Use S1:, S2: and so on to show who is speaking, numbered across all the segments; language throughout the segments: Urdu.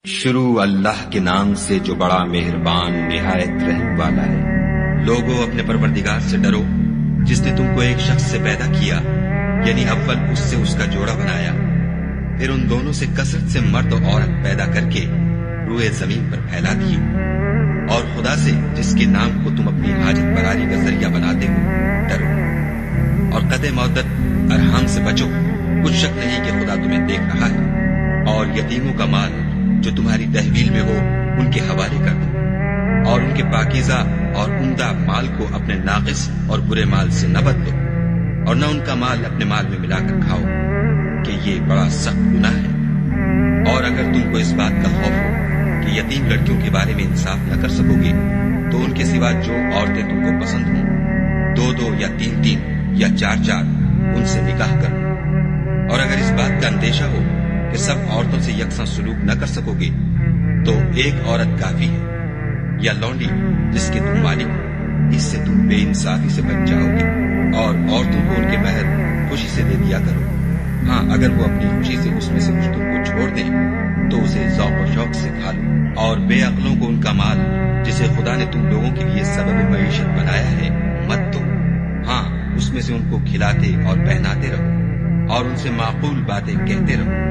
S1: شروع اللہ کے نام سے جو بڑا مہربان نہایت رحم والا ہے۔
S2: لوگوں اپنے پروردگار سے ڈرو جس نے تم کو ایک شخص سے پیدا کیا، یعنی اول اس سے اس کا جوڑا بنایا، پھر ان دونوں سے کثرت سے مرد و عورت پیدا کر کے روئے زمین پر پھیلا دیے، اور خدا سے جس کے نام کو تم اپنی حاجت براری کا ذریعہ بناتے ہو ڈرو، اور قطع مودت ارحام سے بچو، کچھ شک نہیں کہ خدا تمہیں دیکھ رہا ہے، اور یتیموں کا مال جو تمہاری تحویل میں ہو ان کے حوالے کر دو، اور ان کے پاکیزہ اور عمدہ مال کو اپنے ناقص اور برے مال سے نہ بدلو، اور نہ ان کا مال اپنے مال میں ملا کر کھاؤ کہ یہ بڑا سخت گناہ ہے۔ اور اگر تم کو اس بات کا خوف ہو کہ یتیم لڑکیوں کے بارے میں انصاف نہ کر سکو گے تو ان کے سوا جو عورتیں تم کو پسند ہوں، 2 یا 3 یا 4 ان سے نکاح کرو۔ اور اگر اس بات کا اندیشہ ہو کہ سب عورتوں سے یکساں سلوک نہ کر سکو گے تو ایک عورت کافی ہے، یا لونڈی جس کے تم مالک ہو، اس سے تم بے انصافی سے بچ جاؤ گے۔ اور عورتوں کو ان کے مہر خوشی سے دے دیا کرو، ہاں اگر وہ اپنی خوشی سے اس میں سے کچھ تم کو چھوڑ دیں تو اسے ذوق و شوق سے کھا لو۔ اور بے عقلوں کو ان کا مال جسے خدا نے تم لوگوں کے لیے سبب معیشت بنایا ہے مت دو، ہاں اس میں سے ان کو کھلاتے اور پہناتے رہو، اور ان سے معقول باتیں کہتے رہو،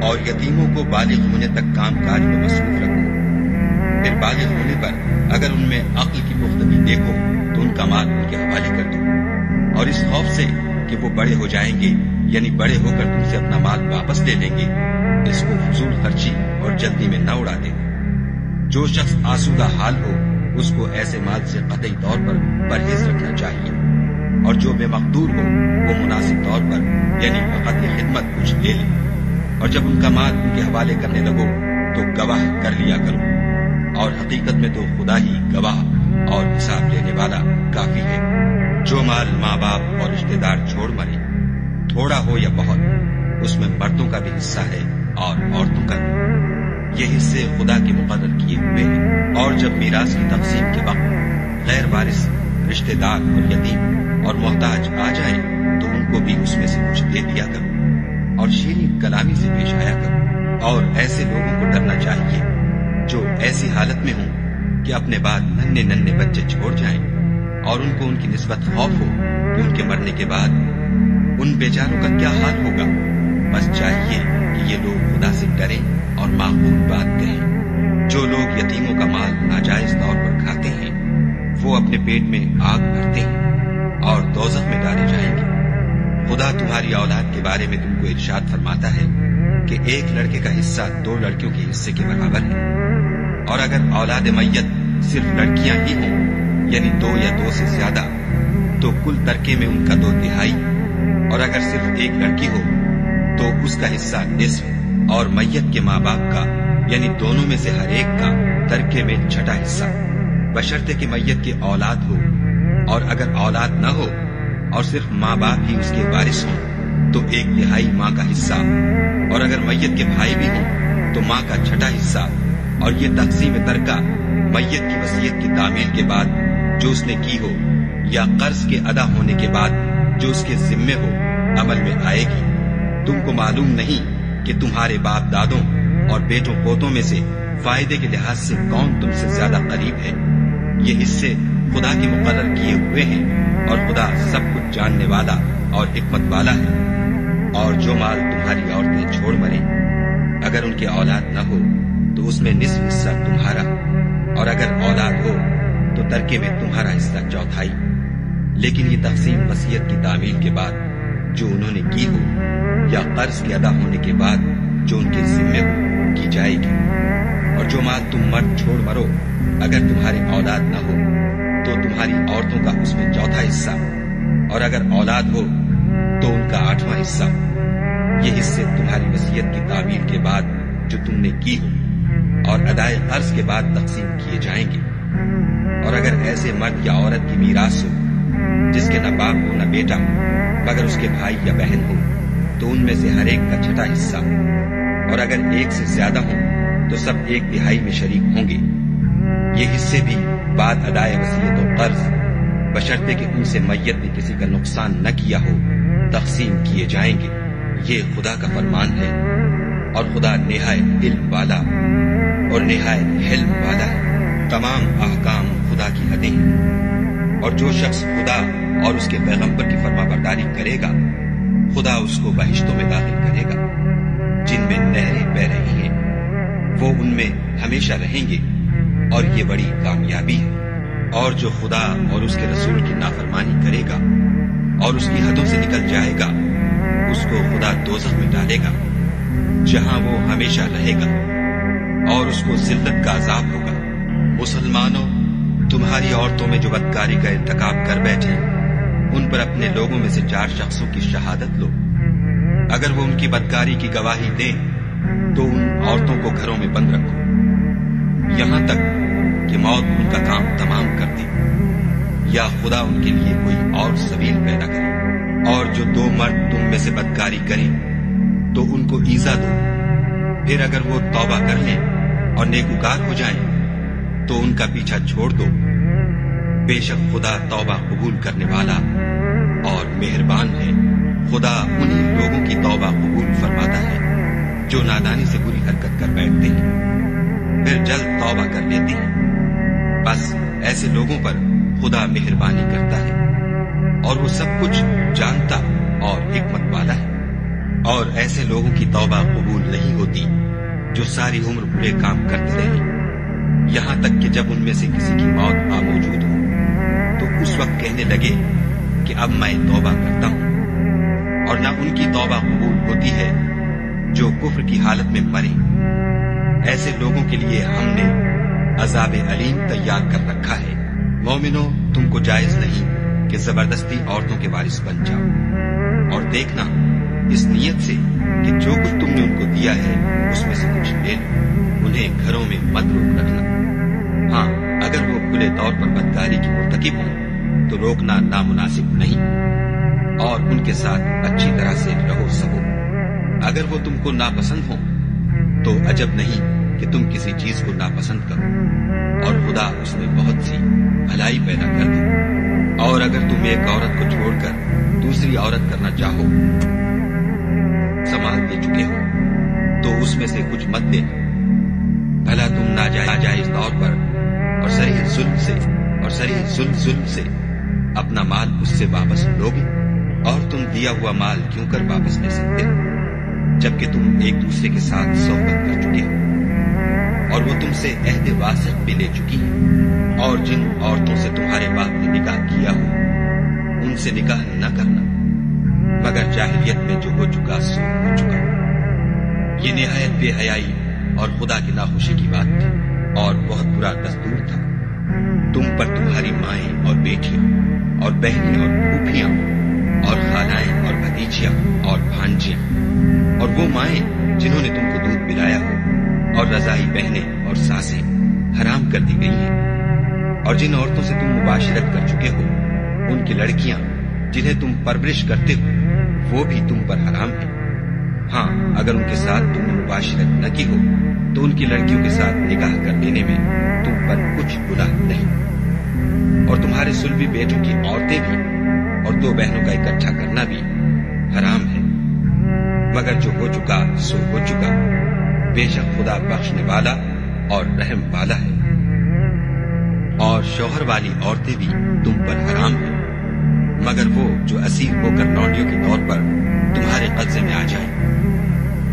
S2: اور یتیموں کو بالغ ہونے تک کام کاج میں مصروف رکھو۔ پھر بالغ ہونے پر اگر ان میں عقل کی پختگی دیکھو تو ان کا مال ان کے حوالے کر دو، اور اس خوف سے کہ وہ بڑے ہو جائیں گے، یعنی بڑے ہو کر تم سے اپنا مال واپس لے لیں گے، اس کو فضول خرچی اور جلدی میں نہ اڑا دینا۔ جو شخص آسودہ حال ہو اس کو ایسے مال سے قطعی طور پر پرہیز رکھنا چاہیے، اور جو بے مقدور ہو وہ مناسب طور پر یعنی فقط یہ خدمت کچھ لے لے، اور جب ان کا مال ان کے حوالے کرنے لگو تو گواہ کر لیا کرو، اور حقیقت میں تو خدا ہی گواہ اور حساب لینے والا کافی ہے۔ جو مال ماں باپ اور رشتہ دار چھوڑ مرے، تھوڑا ہو یا بہت، اس میں مردوں کا بھی حصہ ہے اور عورتوں کا بھی۔ یہ حصے خدا کے مقرر کیے ہوئے ہیں، اور جب میراث کی تقسیم کے وقت غیر وارث رشتہ دار اور یتیم اور محتاج آ جائیں تو ان کو بھی اس میں سے کچھ دے دیا کرو، اور شیریں کلامی سے پیش آیا کرو۔ اور ایسے لوگوں کو ڈرنا چاہیے جو ایسی حالت میں ہوں کہ اپنے بعد ننھے بچے چھوڑ جائیں، اور ان کو ان کی نسبت خوف ہو کہ ان کے مرنے کے بعد ان بیچاروں کا کیا حال ہوگا۔ بس چاہیے کہ یہ لوگ خدا سے ڈریں اور معقول بات کہیں۔ جو لوگ یتیموں کا مال ناجائز طور پر کھاتے ہیں وہ اپنے پیٹ میں آگ بھرتے ہیں اور دوزخ میں ڈالے جائیں گے۔ خدا تمہاری اولاد کے بارے میں تم کو ارشاد فرماتا ہے کہ ایک لڑکے کا حصہ 2 لڑکیوں کے حصے کے برابر ہے، اور اگر اولاد میت صرف لڑکیاں ہی ہوں یعنی 2 یا 2 سے زیادہ تو کل ترکے میں ان کا 2/3، اور اگر صرف ایک لڑکی ہو تو اس کا حصہ نصف، اور میت کے ماں باپ کا یعنی دونوں میں سے ہر ایک کا ترکے میں 6واں حصہ، بشرطے کہ میت کی اولاد ہو۔ اور اگر اولاد نہ ہو اور صرف ماں باپ ہی اس کے وارث ہوں تو 1/3 ماں کا حصہ، اور اگر میت کے بھائی بھی ہوں تو ماں کا 6واں حصہ۔ اور یہ تقسیم ترکہ میت کی وصیت کی تعمیل کے بعد جو اس نے کی ہو یا قرض کے ادا ہونے کے بعد جو اس کے ذمے ہو عمل میں آئے گی۔ تم کو معلوم نہیں کہ تمہارے باپ دادوں اور بیٹوں پوتوں میں سے فائدے کے لحاظ سے کون تم سے زیادہ قریب ہے۔ یہ حصے خدا کے مقرر کیے ہوئے ہیں، اور خدا سب کچھ جاننے والا اور حکمت والا ہے۔ اور جو مال تمہاری عورتیں چھوڑ مریں، اگر ان کے اولاد نہ ہو تو اس میں نصف حصہ تمہارا، اور اگر اولاد ہو تو ترکے میں تمہارا حصہ 1/4۔ لیکن یہ تقسیم وصیت کی تعمیل کے بعد جو انہوں نے کی ہو یا قرض کے ادا ہونے کے بعد جو ان کے ذمے ہو کی جائے گی۔ اور جو مال تم مرد چھوڑ مرو، اگر تمہاری اولاد نہ ہو تو تمہاری عورتوں کا اس میں 1/4 حصہ، اور اگر اولاد ہو تو ان کا 8واں حصہ۔ یہ حصے تمہاری وصیت کی تعمیل کے بعد جو تم نے کی ہو اور ادائے قرض کے بعد تقسیم کیے جائیں گے۔ اور اگر ایسے مرد یا عورت کی میراث ہو جس کے نہ باپ ہو نہ بیٹا مگر اس کے بھائی یا بہن ہو تو ان میں سے ہر ایک کا 6واں حصہ، اور اگر ایک سے زیادہ ہوں تو سب 1/3 میں شریک ہوں گے۔ یہ حصے بھی بعد ادائے وصیت و قرض بشرطے کہ ان سے میت نے کسی کا نقصان نہ کیا ہو تقسیم کیے جائیں گے۔ یہ خدا کا فرمان ہے، اور خدا نہایت علم والا اور نہایت حلم والا ہے۔ تمام احکام خدا کی حدیں ہیں، اور جو شخص خدا اور اس کے پیغمبر کی فرما برداری کرے گا خدا اس کو بہشتوں میں داخل کرے گا جن میں نہریں بہہ رہی ہیں، وہ ان میں ہمیشہ رہیں گے، اور یہ بڑی کامیابی ہے۔ اور جو خدا اور اس کے رسول کی نافرمانی کرے گا اور اس کی حدوں سے نکل جائے گا اس کو خدا دوزخ میں ڈالے گا جہاں وہ ہمیشہ رہے گا، اور اس کو ذلت کا عذاب ہوگا۔ مسلمانوں، تمہاری عورتوں میں جو بدکاری کا ارتکاب کر بیٹھے ان پر اپنے لوگوں میں سے 4 شخصوں کی شہادت لو۔ اگر وہ ان کی بدکاری کی گواہی دیں تو ان عورتوں کو گھروں میں بند رکھو یہاں تک کہ موت ان کا کام تمام کر دے، یا خدا ان کے لیے کوئی اور سبیل پیدا کرے۔ اور جو 2 مرد تم میں سے بدکاری کریں تو ان کو ایذا دو، پھر اگر وہ توبہ کر لیں اور نیکوکار ہو جائیں تو ان کا پیچھا چھوڑ دو۔ بے شک خدا توبہ قبول کرنے والا اور مہربان ہے۔ خدا انہی لوگوں کی توبہ قبول فرماتا ہے جو نادانی سے بری حرکت کر بیٹھتے ہیں پھر جلد توبہ کر لیتے ہیں۔ بس ایسے لوگوں پر خدا مہربانی کرتا ہے، اور وہ سب کچھ جانتا اور حکمت والا ہے۔ اور ایسے لوگوں کی توبہ قبول نہیں ہوتی جو ساری عمر برے کام کرتے رہے، یہاں تک کہ جب ان میں سے کسی کی موت آ موجود ہو تو اس وقت کہنے لگے کہ اب میں توبہ کرتا ہوں۔ اور نہ ان کی توبہ قبول ہوتی ہے جو کفر کی حالت میں مرے۔ ایسے لوگوں کے لیے ہم نے عذاب علیم تیار کر رکھا ہے۔ مومنوں، تم کو جائز نہیں کہ زبردستی عورتوں کے وارث بن جاؤ، اور دیکھنا اس نیت سے کہ جو کچھ تم نے ان کو دیا ہے اس میں سے کچھ لے لو، انہیں گھروں میں مت روک رکھنا۔ ہاں، اگر وہ کھلے طور پر بدکاری کی مرتکب ہوں تو روکنا نامناسب نہیں، اور ان کے ساتھ اچھی طرح سے رہو سکو۔ اگر وہ تم کو ناپسند ہوں تو عجب نہیں کہ تم کسی چیز کو ناپسند کرو، اور خدا اس میں بہت سی بھلائی پیدا کر دے۔ اور اگر تم ایک عورت کو چھوڑ کر دوسری عورت کرنا چاہو، سامان دے چکے ہو تو اس میں سے کچھ مت دینا، بھلا تم ناجائز طور پر اور صریح ظلم سے اپنا مال اس سے واپس لوگے؟ اور تم دیا ہوا مال کیوں کر واپس لے سکتے ہو جبکہ تم ایک دوسرے کے ساتھ صحبت کر چکے ہو، اور وہ تم سے عہد واسق بھی لے چکی ہیں۔ اور جن عورتوں سے تمہارے باپ نے نکاح کیا ہو ان سے نکاح نہ کرنا مگر جاہلیت میں جو ہو چکا سو ہو چکا۔ یہ نہایت بے حیائی اور خدا کی ناخوشی کی بات تھی، اور بہت برا دستور تھا۔ تم پر تمہاری مائیں اور بیٹیاں اور بہنیں اور پھوپھیاں اور خالائیں اور بھتیجیاں اور بھانجیاں اور وہ مائیں جنہوں نے تم کو دودھ پلایا ہو اور رضاعی بہنیں اور ساسیں حرام کر دی گئی ہیں۔ اور جن عورتوں سے تم مباشرت کر چکے ہو ان کی لڑکیاں جنہیں تم پرورش کرتے ہو وہ بھی تم پر حرام ہیں۔ ہاں، اگر ان کے ساتھ تم نے مباشرت نہ کی ہو تو ان کی لڑکیوں کے ساتھ نکاح کر لینے میں تم پر کچھ گناہ نہیں۔ اور تمہارے صلبی بیٹوں کی عورتیں بھی اور 2 بہنوں کا اکٹھا کرنا بھی حرام ہے، مگر جو ہو چکا سو ہو چکا۔ بے شک خدا بخشنے والا اور رحم والا ہے۔ اور شوہر والی عورتیں بھی تم پر حرام ہیں مگر وہ جو اسیر ہو کر لونڈیوں کے طور پر تمہارے قبضے میں آ جائیں۔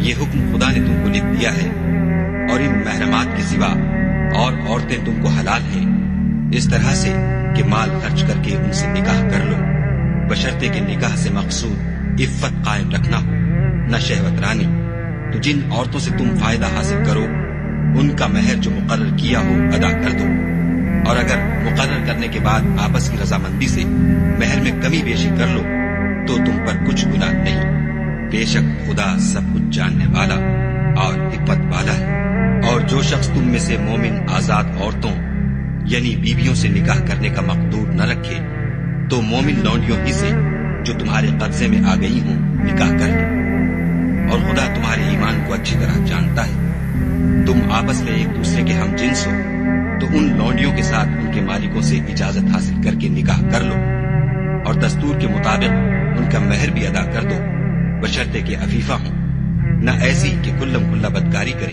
S2: یہ حکم خدا نے تم کو لکھ دیا ہے، اور ان محرمات کے سوا اور عورتیں تم کو حلال ہیں، اس طرح سے کہ مال خرچ کر کے ان سے نکاح کر لو، بشرطے کہ نکاح سے مقصود عفت قائم رکھنا ہو، نہ شہوت رانی۔ تو جن عورتوں سے تم فائدہ حاصل کرو ان کا مہر جو مقرر کیا ہو ادا کر دو، اور اگر مقرر کرنے کے بعد آپس کی رضامندی سے مہر میں کمی بیشی کر لو تو تم پر کچھ گناہ نہیں۔ بے شک خدا سب کچھ جاننے والا اور حکمت والا ہے۔ اور جو شخص تم میں سے مومن آزاد عورتوں یعنی بیویوں سے نکاح کرنے کا مقدور نہ رکھے تو مومن لونڈیوں ہی سے جو تمہارے قبضے میں آ گئی ہوں نکاح کر لے، اور خدا تمہارے ایمان کو اچھی طرح جانتا ہے۔ تم آپس میں ایک دوسرے کے ہم جنس ہو تو ان لونڈیوں کے ساتھ ان کے مالکوں سے اجازت حاصل کر کے نکاح کر لو، اور دستور کے مطابق ان کا مہر بھی ادا کر دو، بشرطے کہ عفیفہ ہوں، نہ ایسی کہ کھلم کھلا بدکاری کرے۔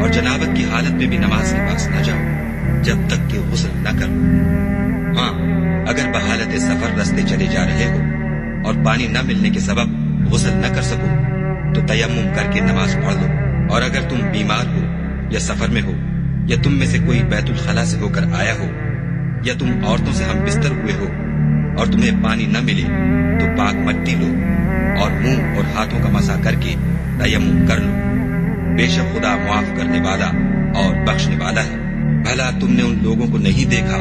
S2: اور جنابت کی حالت میں بھی نماز کے پاس نہ جاؤ جب تک کہ غسل نہ کرو۔ ہاں، اگر بحالت سفر رستے چلے جا رہے ہو اور پانی نہ ملنے کے سبب غسل نہ کر سکو تو تیمم کر کے نماز پڑھ لو، اور اگر تم بیمار ہو یا سفر میں ہو یا تم میں سے کوئی بیت الخلا سے ہو کر آیا ہو یا تم عورتوں سے ہم بستر ہوئے ہو اور تمہیں پانی نہ ملے تو پاک مٹی لو اور منہ اور ہاتھوں کا مسح کر کے تیمم کر لو۔ بے شک خدا معاف کرنے والا اور بخشنے والا ہے۔ بھلا تم نے ان لوگوں کو نہیں دیکھا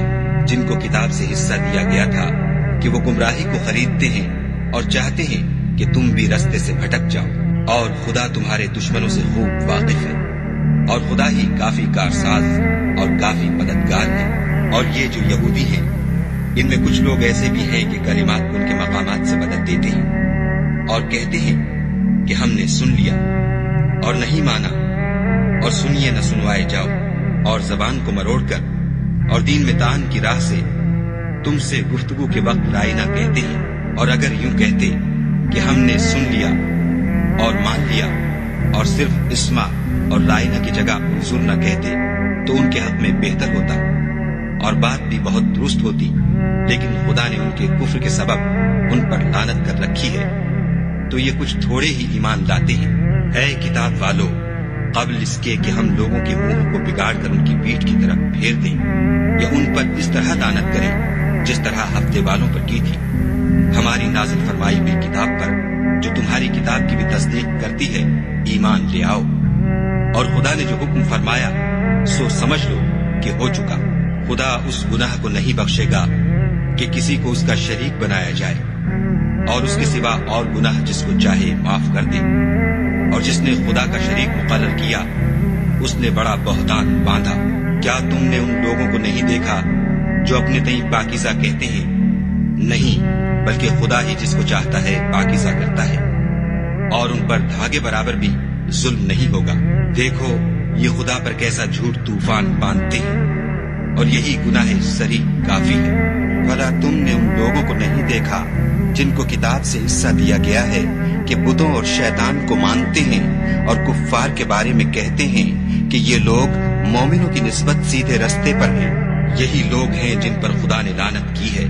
S2: جن کو کتاب سے حصہ دیا گیا تھا کہ وہ گمراہی کو خریدتے ہیں اور چاہتے ہیں کہ تم بھی رستے سے بھٹک جاؤ، اور خدا تمہارے دشمنوں سے خوب واقف ہے، اور خدا ہی کافی کارساز اور کافی مددگار ہے۔ اور یہ جو یہودی ہیں، ان میں کچھ لوگ ایسے بھی ہیں کہ کلمات ان کے مقامات سے بدل دیتے ہیں اور کہتے ہیں کہ ہم نے سن لیا اور نہیں مانا، اور سنیے نہ سنوائے جاؤ، اور زبان کو مروڑ کر اور دین میں طعن کی راہ سے تم سے گفتگو کے وقت رائے نہ کہتے ہیں۔ اور اگر یوں کہتے کہ ہم نے سن لیا اور مان لیا اور صرف اسمع اور رائنا کی جگہ انظر نہ کہتے تو ان کے حق میں بہتر ہوتا اور بات بھی بہت درست ہوتی، لیکن خدا نے ان کے کفر کے سبب ان پر لعنت کر رکھی ہے، تو یہ کچھ تھوڑے ہی ایمان لاتے ہیں۔ اے کتاب والو، قبل اس کے کہ ہم لوگوں کے منہ کو بگاڑ کر ان کی پیٹھ کی طرف پھیر دیں یا ان پر اس طرح لعنت کریں جس طرح ہفتے والوں پر کی تھی، ہماری نازل فرمائی ہوئی کتاب پر جو تمہاری کتاب کی بھی تصدیق کرتی ہے ایمان لے آؤ، اور خدا نے جو حکم فرمایا سو سمجھ لو کہ ہو چکا۔ خدا اس گناہ کو نہیں بخشے گا کہ کسی کو اس کا شریک بنایا جائے، اور اس کے سوا اور گناہ جس کو چاہے معاف کر دے، اور جس نے خدا کا شریک مقرر کیا اس نے بڑا بہتان باندھا۔ کیا تم نے ان لوگوں کو نہیں دیکھا جو اپنے تئیں پاکیزہ کہتے ہیں؟ نہیں، بلکہ خدا ہی جس کو چاہتا ہے پاکیزہ کرتا ہے، اور ان پر دھاگے برابر بھی ظلم نہیں ہوگا۔ دیکھو یہ خدا پر کیسا جھوٹ طوفان باندھتے ہیں، اور یہی گناہ سری کافی ہے۔ بھلا تم نے ان لوگوں کو نہیں دیکھا جن کو کتاب سے حصہ دیا گیا ہے کہ بتوں اور شیطان کو مانتے ہیں اور کفار کے بارے میں کہتے ہیں کہ یہ لوگ مومنوں کی نسبت سیدھے رستے پر ہیں؟ یہی لوگ ہیں جن پر خدا نے لعنت کی ہے،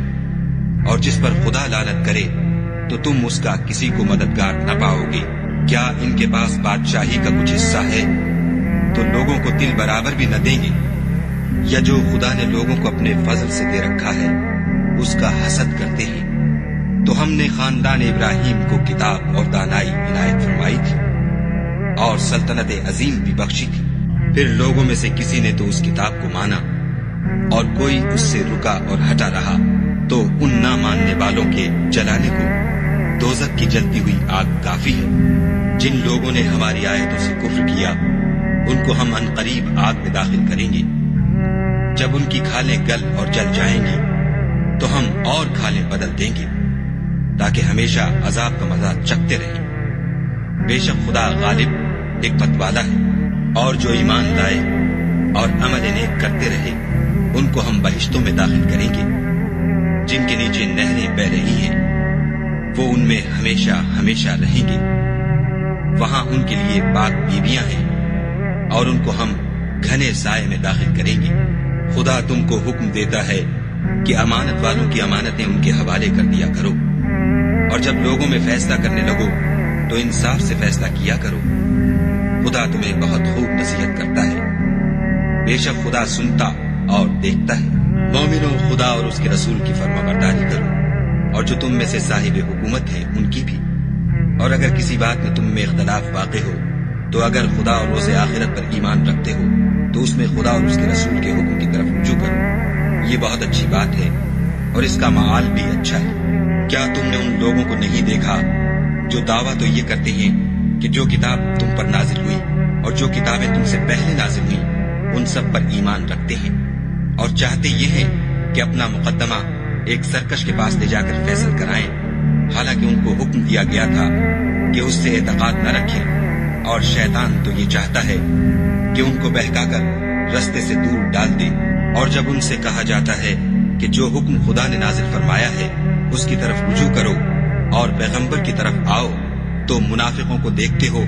S2: اور جس پر خدا لعنت کرے تو تم اس کا کسی کو مددگار نہ پاؤ گے۔ کیا ان کے پاس بادشاہی کا کچھ حصہ ہے تو لوگوں کو تل برابر بھی نہ دیں گے؟ یا جو خدا نے لوگوں کو اپنے فضل سے دے رکھا ہے اس کا حسد کرتے ہیں؟ تو ہم نے خاندان ابراہیم کو کتاب اور دانائی عنایت فرمائی تھی اور سلطنت عظیم بھی بخشی تھی۔ پھر لوگوں میں سے کسی نے تو اس کتاب کو مانا اور کوئی اس سے رکا اور ہٹا رہا، تو ان نہ ماننے والوں کے جلانے کو دوزخ کی جلتی ہوئی آگ کافی ہے۔ جن لوگوں نے ہماری آیتوں سے کفر کیا ان کو ہم عنقریب آگ میں داخل کریں گے۔ جب ان کی کھالیں گل اور جل جائیں گی تو ہم اور کھالیں بدل دیں گے تاکہ ہمیشہ عذاب کا مزہ چکھتے رہیں۔ بے شک خدا غالب حکمت والا ہے، اور جو ایمان لائے اور عمل نیک کرتے رہے ان کو ہم بہشتوں میں داخل کریں گے جن کے نیچے نہریں بہ رہی ہیں، وہ ان میں ہمیشہ ہمیشہ رہیں گے۔ وہاں ان کے لیے پاک بیویاں ہیں اور ان کو ہم گھنے سائے میں داخل کریں گے۔ خدا تم کو حکم دیتا ہے کہ امانت والوں کی امانتیں ان کے حوالے کر دیا کرو، اور جب لوگوں میں فیصلہ کرنے لگو تو انصاف سے فیصلہ کیا کرو۔ خدا تمہیں بہت خوب نصیحت کرتا ہے، بے شک خدا سنتا اور دیکھتا ہے۔ مومنوں، خدا اور اس کے رسول کی فرما برداری کرو، اور جو تم میں سے صاحب حکومت ہیں ان کی بھی، اور اگر کسی بات میں تم میں اختلاف واقع ہو تو اگر خدا اور روز آخرت پر ایمان رکھتے ہو تو اس میں خدا اور اس کے رسول کے حکم کی طرف رجوع کرو، یہ بہت اچھی بات ہے اور اس کا معال بھی اچھا ہے۔ کیا تم نے ان لوگوں کو نہیں دیکھا جو دعویٰ تو یہ کرتے ہیں کہ جو کتاب تم پر نازل ہوئی اور جو کتابیں تم سے پہلے نازل ہوئیں ان سب پر ایمان رکھتے ہیں، اور چاہتے یہ ہیں کہ اپنا مقدمہ ایک سرکش کے پاس لے جا کر فیصل کرائیں، حالانکہ ان کو حکم دیا گیا تھا کہ اس سے اعتقاد نہ رکھیں، اور شیطان تو یہ چاہتا ہے کہ ان کو بہکا کر رستے سے دور ڈال دے۔ اور جب ان سے کہا جاتا ہے کہ جو حکم خدا نے نازل فرمایا ہے اس کی طرف رجوع کرو اور پیغمبر کی طرف آؤ، تو منافقوں کو دیکھتے ہو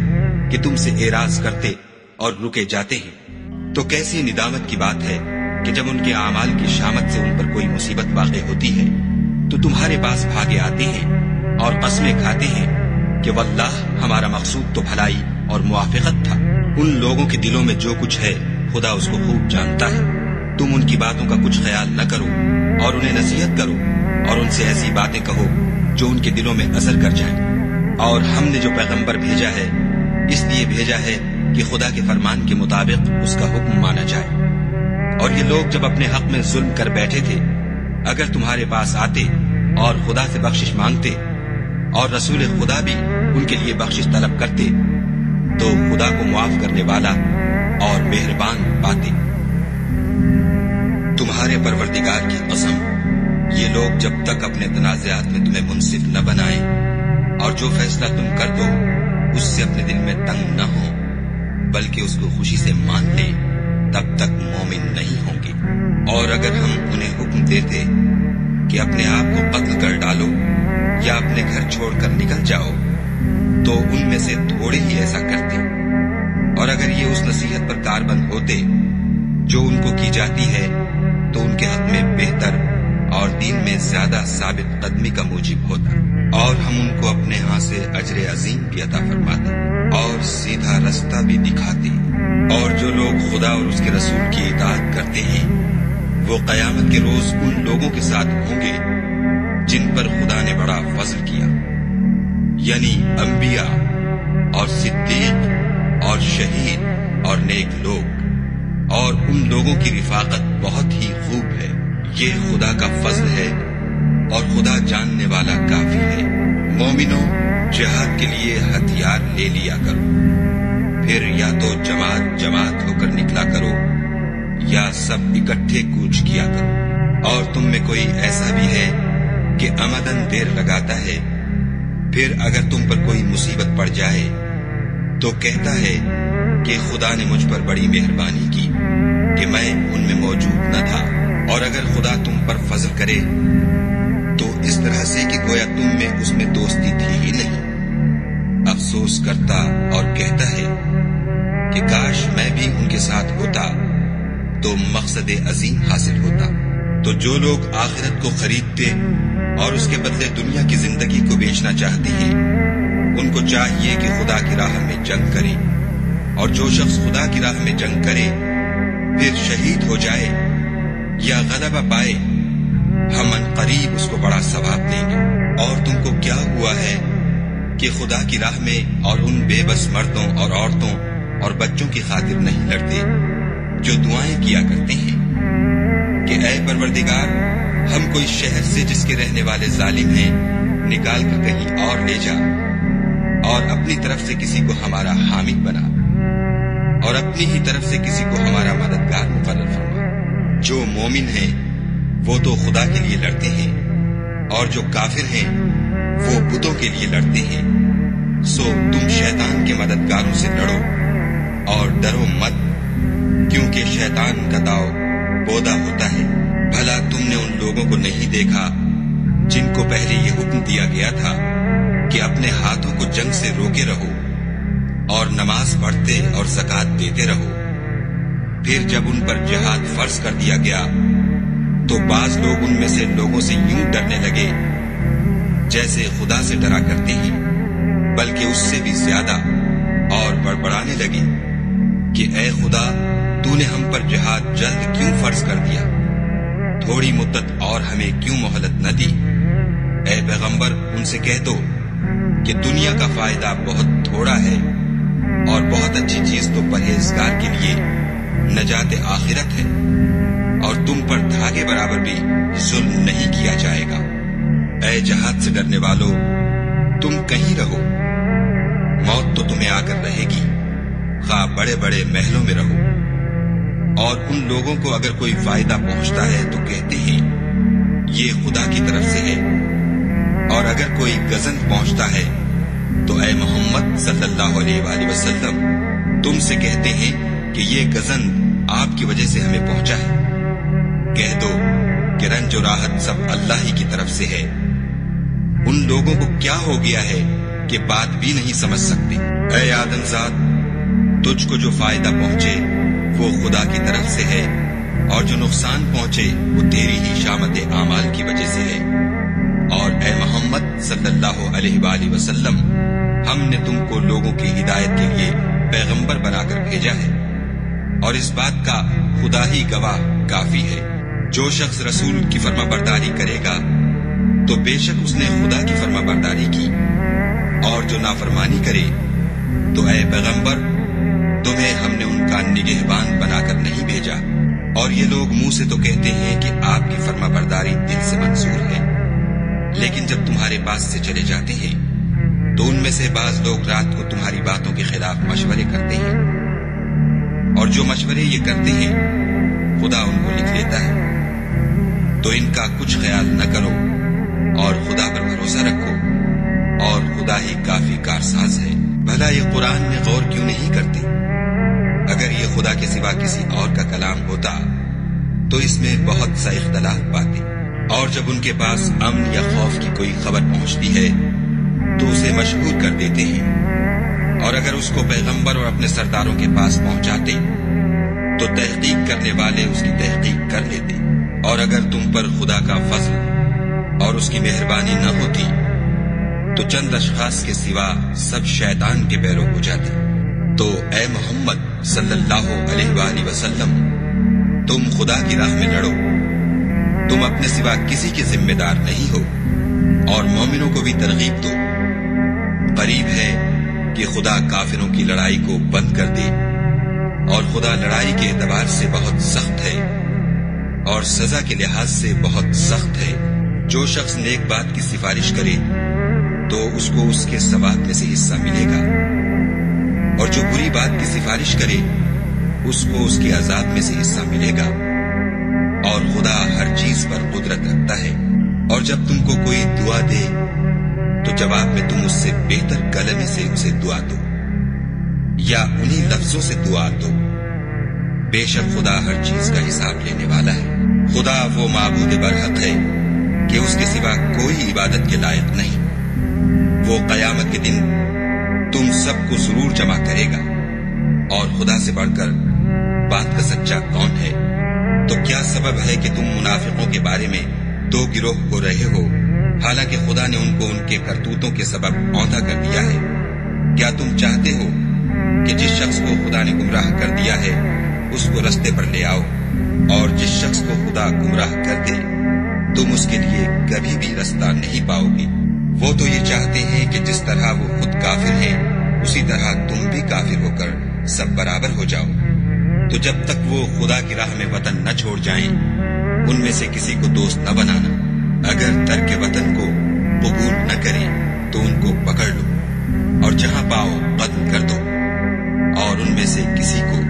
S2: کہ تم سے اعراض کرتے اور رکے جاتے ہیں، تو کیسی ندامت کی بات ہے کہ جب ان کے اعمال کی شامت سے ان پر کوئی مصیبت واقع ہوتی ہے تو تمہارے پاس بھاگے آتے ہیں اور قسمیں کھاتے ہیں کہ واللہ ہمارا مقصود تو بھلائی اور موافقت تھا۔ ان لوگوں کے دلوں میں جو کچھ ہے خدا اس کو خوب جانتا ہے۔ تم ان کی باتوں کا کچھ خیال نہ کرو اور انہیں نصیحت کرو اور ان سے ایسی باتیں کہو جو ان کے دلوں میں اثر کر جائیں۔ اور ہم نے جو پیغمبر بھیجا ہے اس لیے بھیجا ہے کہ خدا کے فرمان کے مطابق اس کا حکم مانا جائے۔ اور یہ لوگ جب اپنے حق میں ظلم کر بیٹھے تھے، اگر تمہارے پاس آتے اور خدا سے بخشش مانگتے اور رسول خدا بھی ان کے لیے بخشش طلب کرتے تو خدا کو معاف کرنے والا اور مہربان پاتے۔ تمہارے پروردگار کی قسم، یہ لوگ جب تک اپنے تنازعات میں تمہیں منصف نہ بنائیں اور جو فیصلہ تم کر دو اس سے اپنے دل میں تنگ نہ ہو بلکہ اس کو خوشی سے مان لیں، تب تک مومن نہیں ہوں گے۔ اور اگر ہم انہیں حکم دیتے کہ اپنے آپ کو قتل کر ڈالو یا اپنے گھر چھوڑ کر نکل جاؤ تو ان میں سے تھوڑے ہی ایسا کرتے، اور اگر یہ اس نصیحت پر کاربند ہوتے جو ان کو کی جاتی ہے تو ان کے حق میں بہتر اور دین میں زیادہ ثابت قدمی کا موجب ہوتا، اور ہم ان کو اپنے ہاں سے اجر عظیم بھی عطا فرماتے اور سیدھا رستہ بھی دکھاتے۔ اور جو لوگ خدا اور اس کے رسول کی اطاعت کرتے ہیں وہ قیامت کے روز ان لوگوں کے ساتھ ہوں گے جن پر خدا نے بڑا فضل کیا، یعنی انبیاء اور صدیق اور شہید اور نیک لوگ، اور ان لوگوں کی رفاقت بہت ہی خوب ہے۔ یہ خدا کا فضل ہے اور خدا جاننے والا کافی ہے۔ مومنوں، جہاد کے لیے ہتھیار لے لیا کرو، پھر یا تو جماعت جماعت ہو کر نکلا کرو یا سب اکٹھے کوچ کیا کرو۔ اور تم میں کوئی ایسا بھی ہے کہ عمدن دیر لگاتا ہے، پھر اگر تم پر کوئی مصیبت پڑ جائے تو کہتا ہے کہ خدا نے مجھ پر بڑی مہربانی کی کہ میں ان میں موجود نہ تھا۔ اور اگر خدا تم پر فضل کرے تو اس طرح سے کہ گویا تم میں اس میں دوستی تھی ہی نہیں، افسوس کرتا اور کہتا ہے کہ کاش میں بھی ان کے ساتھ ہوتا تو مقصد عظیم حاصل ہوتا۔ تو جو لوگ آخرت کو خریدتے اور اس کے بدلے دنیا کی زندگی کو بیچنا چاہتے ہیں ان کو چاہیے کہ خدا کی راہ میں جنگ کرے، اور جو شخص خدا کی راہ میں جنگ کرے پھر شہید ہو جائے یا غلبہ پائے ہم ان قریب اس کو بڑا ثواب دیں گے۔ اور تم کو کیا ہوا ہے کہ خدا کی راہ میں اور ان بے بس مردوں اور عورتوں اور بچوں کی خاطر نہیں لڑتے جو دعائیں کیا کرتے ہیں کہ اے پروردگار، ہم کو اس شہر سے جس کے رہنے والے ظالم ہیں نکال کر کہیں اور لے جا، اور اپنی طرف سے کسی کو ہمارا حامد بنا اور اپنی ہی طرف سے کسی کو ہمارا مددگار مقرر فرما۔ جو مومن ہیں وہ تو خدا کے لیے لڑتے ہیں، اور جو کافر ہیں وہ بتوں کے لیے لڑتے ہیں۔ سو تم شیطان کے مددگاروں سے لڑو اور ڈرو مت، کیونکہ شیطان کا داؤ بودا ہوتا ہے۔ بھلا تم نے ان لوگوں کو نہیں دیکھا جن کو پہلے یہ حکم دیا گیا تھا کہ اپنے ہاتھوں کو جنگ سے روکے رہو اور نماز پڑھتے اور زکوٰۃ دیتے رہو؟ پھر جب ان پر جہاد فرض کر دیا گیا تو بعض لوگ ان میں سے لوگوں سے یوں ڈرنے لگے جیسے خدا سے ڈرا کرتے ہیں، بلکہ اس سے بھی زیادہ، اور بڑبڑانے لگے کہ اے خدا، تو نے ہم پر جہاد جلد کیوں فرض کر دیا؟ تھوڑی مدت اور ہمیں کیوں مہلت نہ دی؟ اے پیغمبر، ان سے کہہ دو کہ دنیا کا فائدہ بہت تھوڑا ہے اور بہت اچھی چیز تو پرہیزگار کے لیے نجات آخرت ہے، اور تم پر دھاگے برابر بھی ظلم نہیں کیا جائے گا۔ اے جہاد سے ڈرنے والو، تم کہیں رہو، موت تو تمہیں آ کر رہے گی، خواہ بڑے بڑے محلوں میں رہو۔ اور ان لوگوں کو اگر کوئی فائدہ پہنچتا ہے تو کہتے ہیں یہ خدا کی طرف سے ہے، اور اگر کوئی گزن پہنچتا ہے تو اے محمد صلی اللہ علیہ وآلہ وسلم تم سے کہتے ہیں کہ یہ گزن آپ کی وجہ سے ہمیں پہنچا ہے۔ کہہ دو کہ رنج و راحت سب اللہ ہی کی طرف سے ہے۔ ان لوگوں کو کیا ہو گیا ہے کہ بات بھی نہیں سمجھ سکتے۔ اے آدم زاد، تجھ کو جو فائدہ پہنچے وہ خدا کی طرف سے ہے، اور جو نقصان پہنچے وہ تیری ہی شامت اعمال کی وجہ سے ہے۔ اور اے محمد صلی اللہ علیہ وآلہ وسلم، ہم نے تم کو لوگوں کی ہدایت کے لیے پیغمبر بنا کر بھیجا ہے، اور اس بات کا خدا ہی گواہ کافی ہے۔ جو شخص رسول کی فرما برداری کرے گا تو بے شک اس نے خدا کی فرما برداری کی، اور جو نافرمانی کرے تو اے پیغمبر تمہیں ہم نے ان کا نگہبان بنا کر نہیں بھیجا۔ اور یہ لوگ منہ سے تو کہتے ہیں کہ آپ کی فرما برداری دل سے منظور ہے، لیکن جب تمہارے پاس سے چلے جاتے ہیں تو ان میں سے بعض لوگ رات کو تمہاری باتوں کے خلاف مشورے کرتے ہیں، اور جو مشورے یہ کرتے ہیں خدا ان کو لکھ لیتا ہے۔ تو ان کا کچھ خیال نہ کرو اور خدا پر بھروسہ رکھو، اور خدا ہی کافی کارساز ہے۔ بھلا یہ قرآن میں غور کیوں نہیں کرتے؟ اگر یہ خدا کے سوا کسی اور کا کلام ہوتا تو اس میں بہت سا اختلاف پاتے، اور جب ان کے پاس امن یا خوف کی کوئی خبر پہنچتی ہے تو اسے مشہور کر دیتے ہیں، اور اگر اس کو پیغمبر اور اپنے سرداروں کے پاس پہنچاتے تو تحقیق کرنے والے اس کی تحقیق کر لیتے، اور اگر تم پر خدا کا فضل اور اس کی مہربانی نہ ہوتی تو چند اشخاص کے سوا سب شیطان کے پیرو ہو جاتے۔ تو اے محمد صلی اللہ علیہ وآلہ وسلم، تم خدا کی راہ میں لڑو، تم اپنے سوا کسی کے ذمہ دار نہیں ہو، اور مومنوں کو بھی ترغیب دو۔ قریب ہے کہ خدا کافروں کی لڑائی کو بند کر دے، اور خدا لڑائی کے اعتبار سے بہت سخت ہے اور سزا کے لحاظ سے بہت سخت ہے۔ جو شخص نیک بات کی سفارش کرے تو اس کو اس کے ثواب میں سے حصہ ملے گا، اور جو بری بات کی سفارش کرے اس کو اس کے عذاب میں سے حصہ ملے گا، اور خدا ہر چیز پر قدرت رکھتا ہے۔ اور جب تم کو کوئی دعا دے تو جواب میں تم اس سے بہتر کلمے سے اسے دعا دو، یا انہی لفظوں سے دعا دو۔ بے شک خدا ہر چیز کا حساب لینے والا ہے۔ خدا وہ معبود برحق ہے کہ اس کے سوا کوئی عبادت کے لائق نہیں۔ وہ قیامت کے دن تم سب کو ضرور جمع کرے گا، اور خدا سے بڑھ کر بات کا سچا کون ہے؟ تو کیا سبب ہے کہ تم منافقوں کے بارے میں دو گروہ ہو رہے ہو، حالانکہ خدا نے ان کو ان کے کرتوتوں کے سبب اوندا کر دیا ہے؟ کیا تم چاہتے ہو کہ جس شخص کو خدا نے گمراہ کر دیا ہے اس کو رستے پر لے آؤ، اور جس شخص کو خدا گمراہ کر دے تم اس کے لیے کبھی بھی رستہ نہیں پاؤ گے؟ وہ تو یہ چاہتے ہیں کہ جس طرح وہ خود کافر ہیں اسی طرح تم بھی کافر ہو کر سب برابر ہو جاؤ۔ تو جب تک وہ خدا کی راہ میں وطن نہ چھوڑ جائیں ان میں سے کسی کو دوست نہ بنانا۔ اگر ترک وطن کو قبول نہ کریں تو ان کو پکڑ لو، اور جہاں پاؤ قتل کر دو، اور ان میں سے کسی کو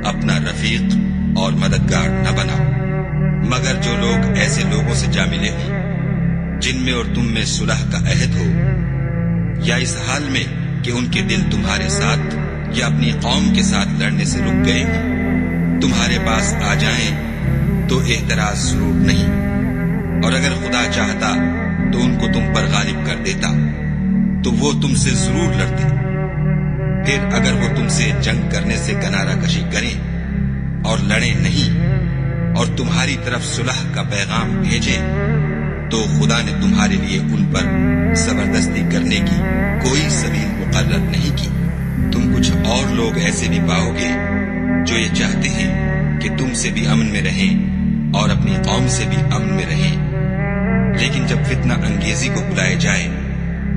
S2: اپنا رفیق اور مددگار نہ بناؤ، مگر جو لوگ ایسے لوگوں سے جا ملے ہوں جن میں اور تم میں صلح کا عہد ہو، یا اس حال میں کہ ان کے دل تمہارے ساتھ یا اپنی قوم کے ساتھ لڑنے سے رک گئے ہوں، تمہارے پاس آ جائیں تو اعتراض ضرور نہیں، اور اگر خدا چاہتا تو ان کو تم پر غالب کر دیتا تو وہ تم سے ضرور لڑتے۔ پھر اگر وہ تم سے جنگ کرنے سے کنارہ کشی کریں اور لڑیں نہیں اور تمہاری طرف صلح کا پیغام بھیجیں تو خدا نے تمہارے لیے ان پر زبردستی کرنے کی کوئی سبیل مقرر نہیں کی۔ تم کچھ اور لوگ ایسے بھی پاؤ گے جو یہ چاہتے ہیں کہ تم سے بھی امن میں رہیں اور اپنی قوم سے بھی امن میں رہیں، لیکن جب فتنہ انگیزی کو بلائے جائے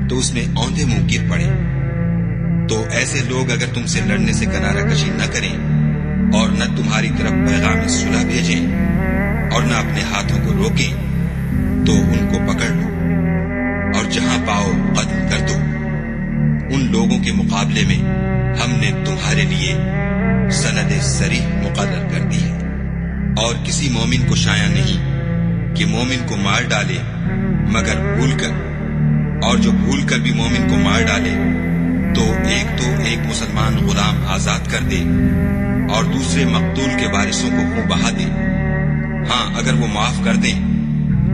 S2: تو اس میں اوندھے منہ گر پڑے۔ تو ایسے لوگ اگر تم سے لڑنے سے کنارہ کشی نہ کریں اور نہ تمہاری طرف پیغام صلح بھیجیں اور نہ اپنے ہاتھوں کو روکیں تو ان کو پکڑ لو، اور جہاں پاؤ قتل کر دو۔ ان لوگوں کے مقابلے میں ہم نے تمہارے لیے سند صریح مقرر کر دی ہے، اور کسی مومن کو شایع نہیں کہ مومن کو مار ڈالے مگر بھول کر، اور جو بھول کر بھی مومن کو مار ڈالے تو ایک مسلمان غلام آزاد کر دے اور دوسرے مقتول کے وارثوں کو خون بہا دے۔ ہاں اگر وہ معاف کر دیں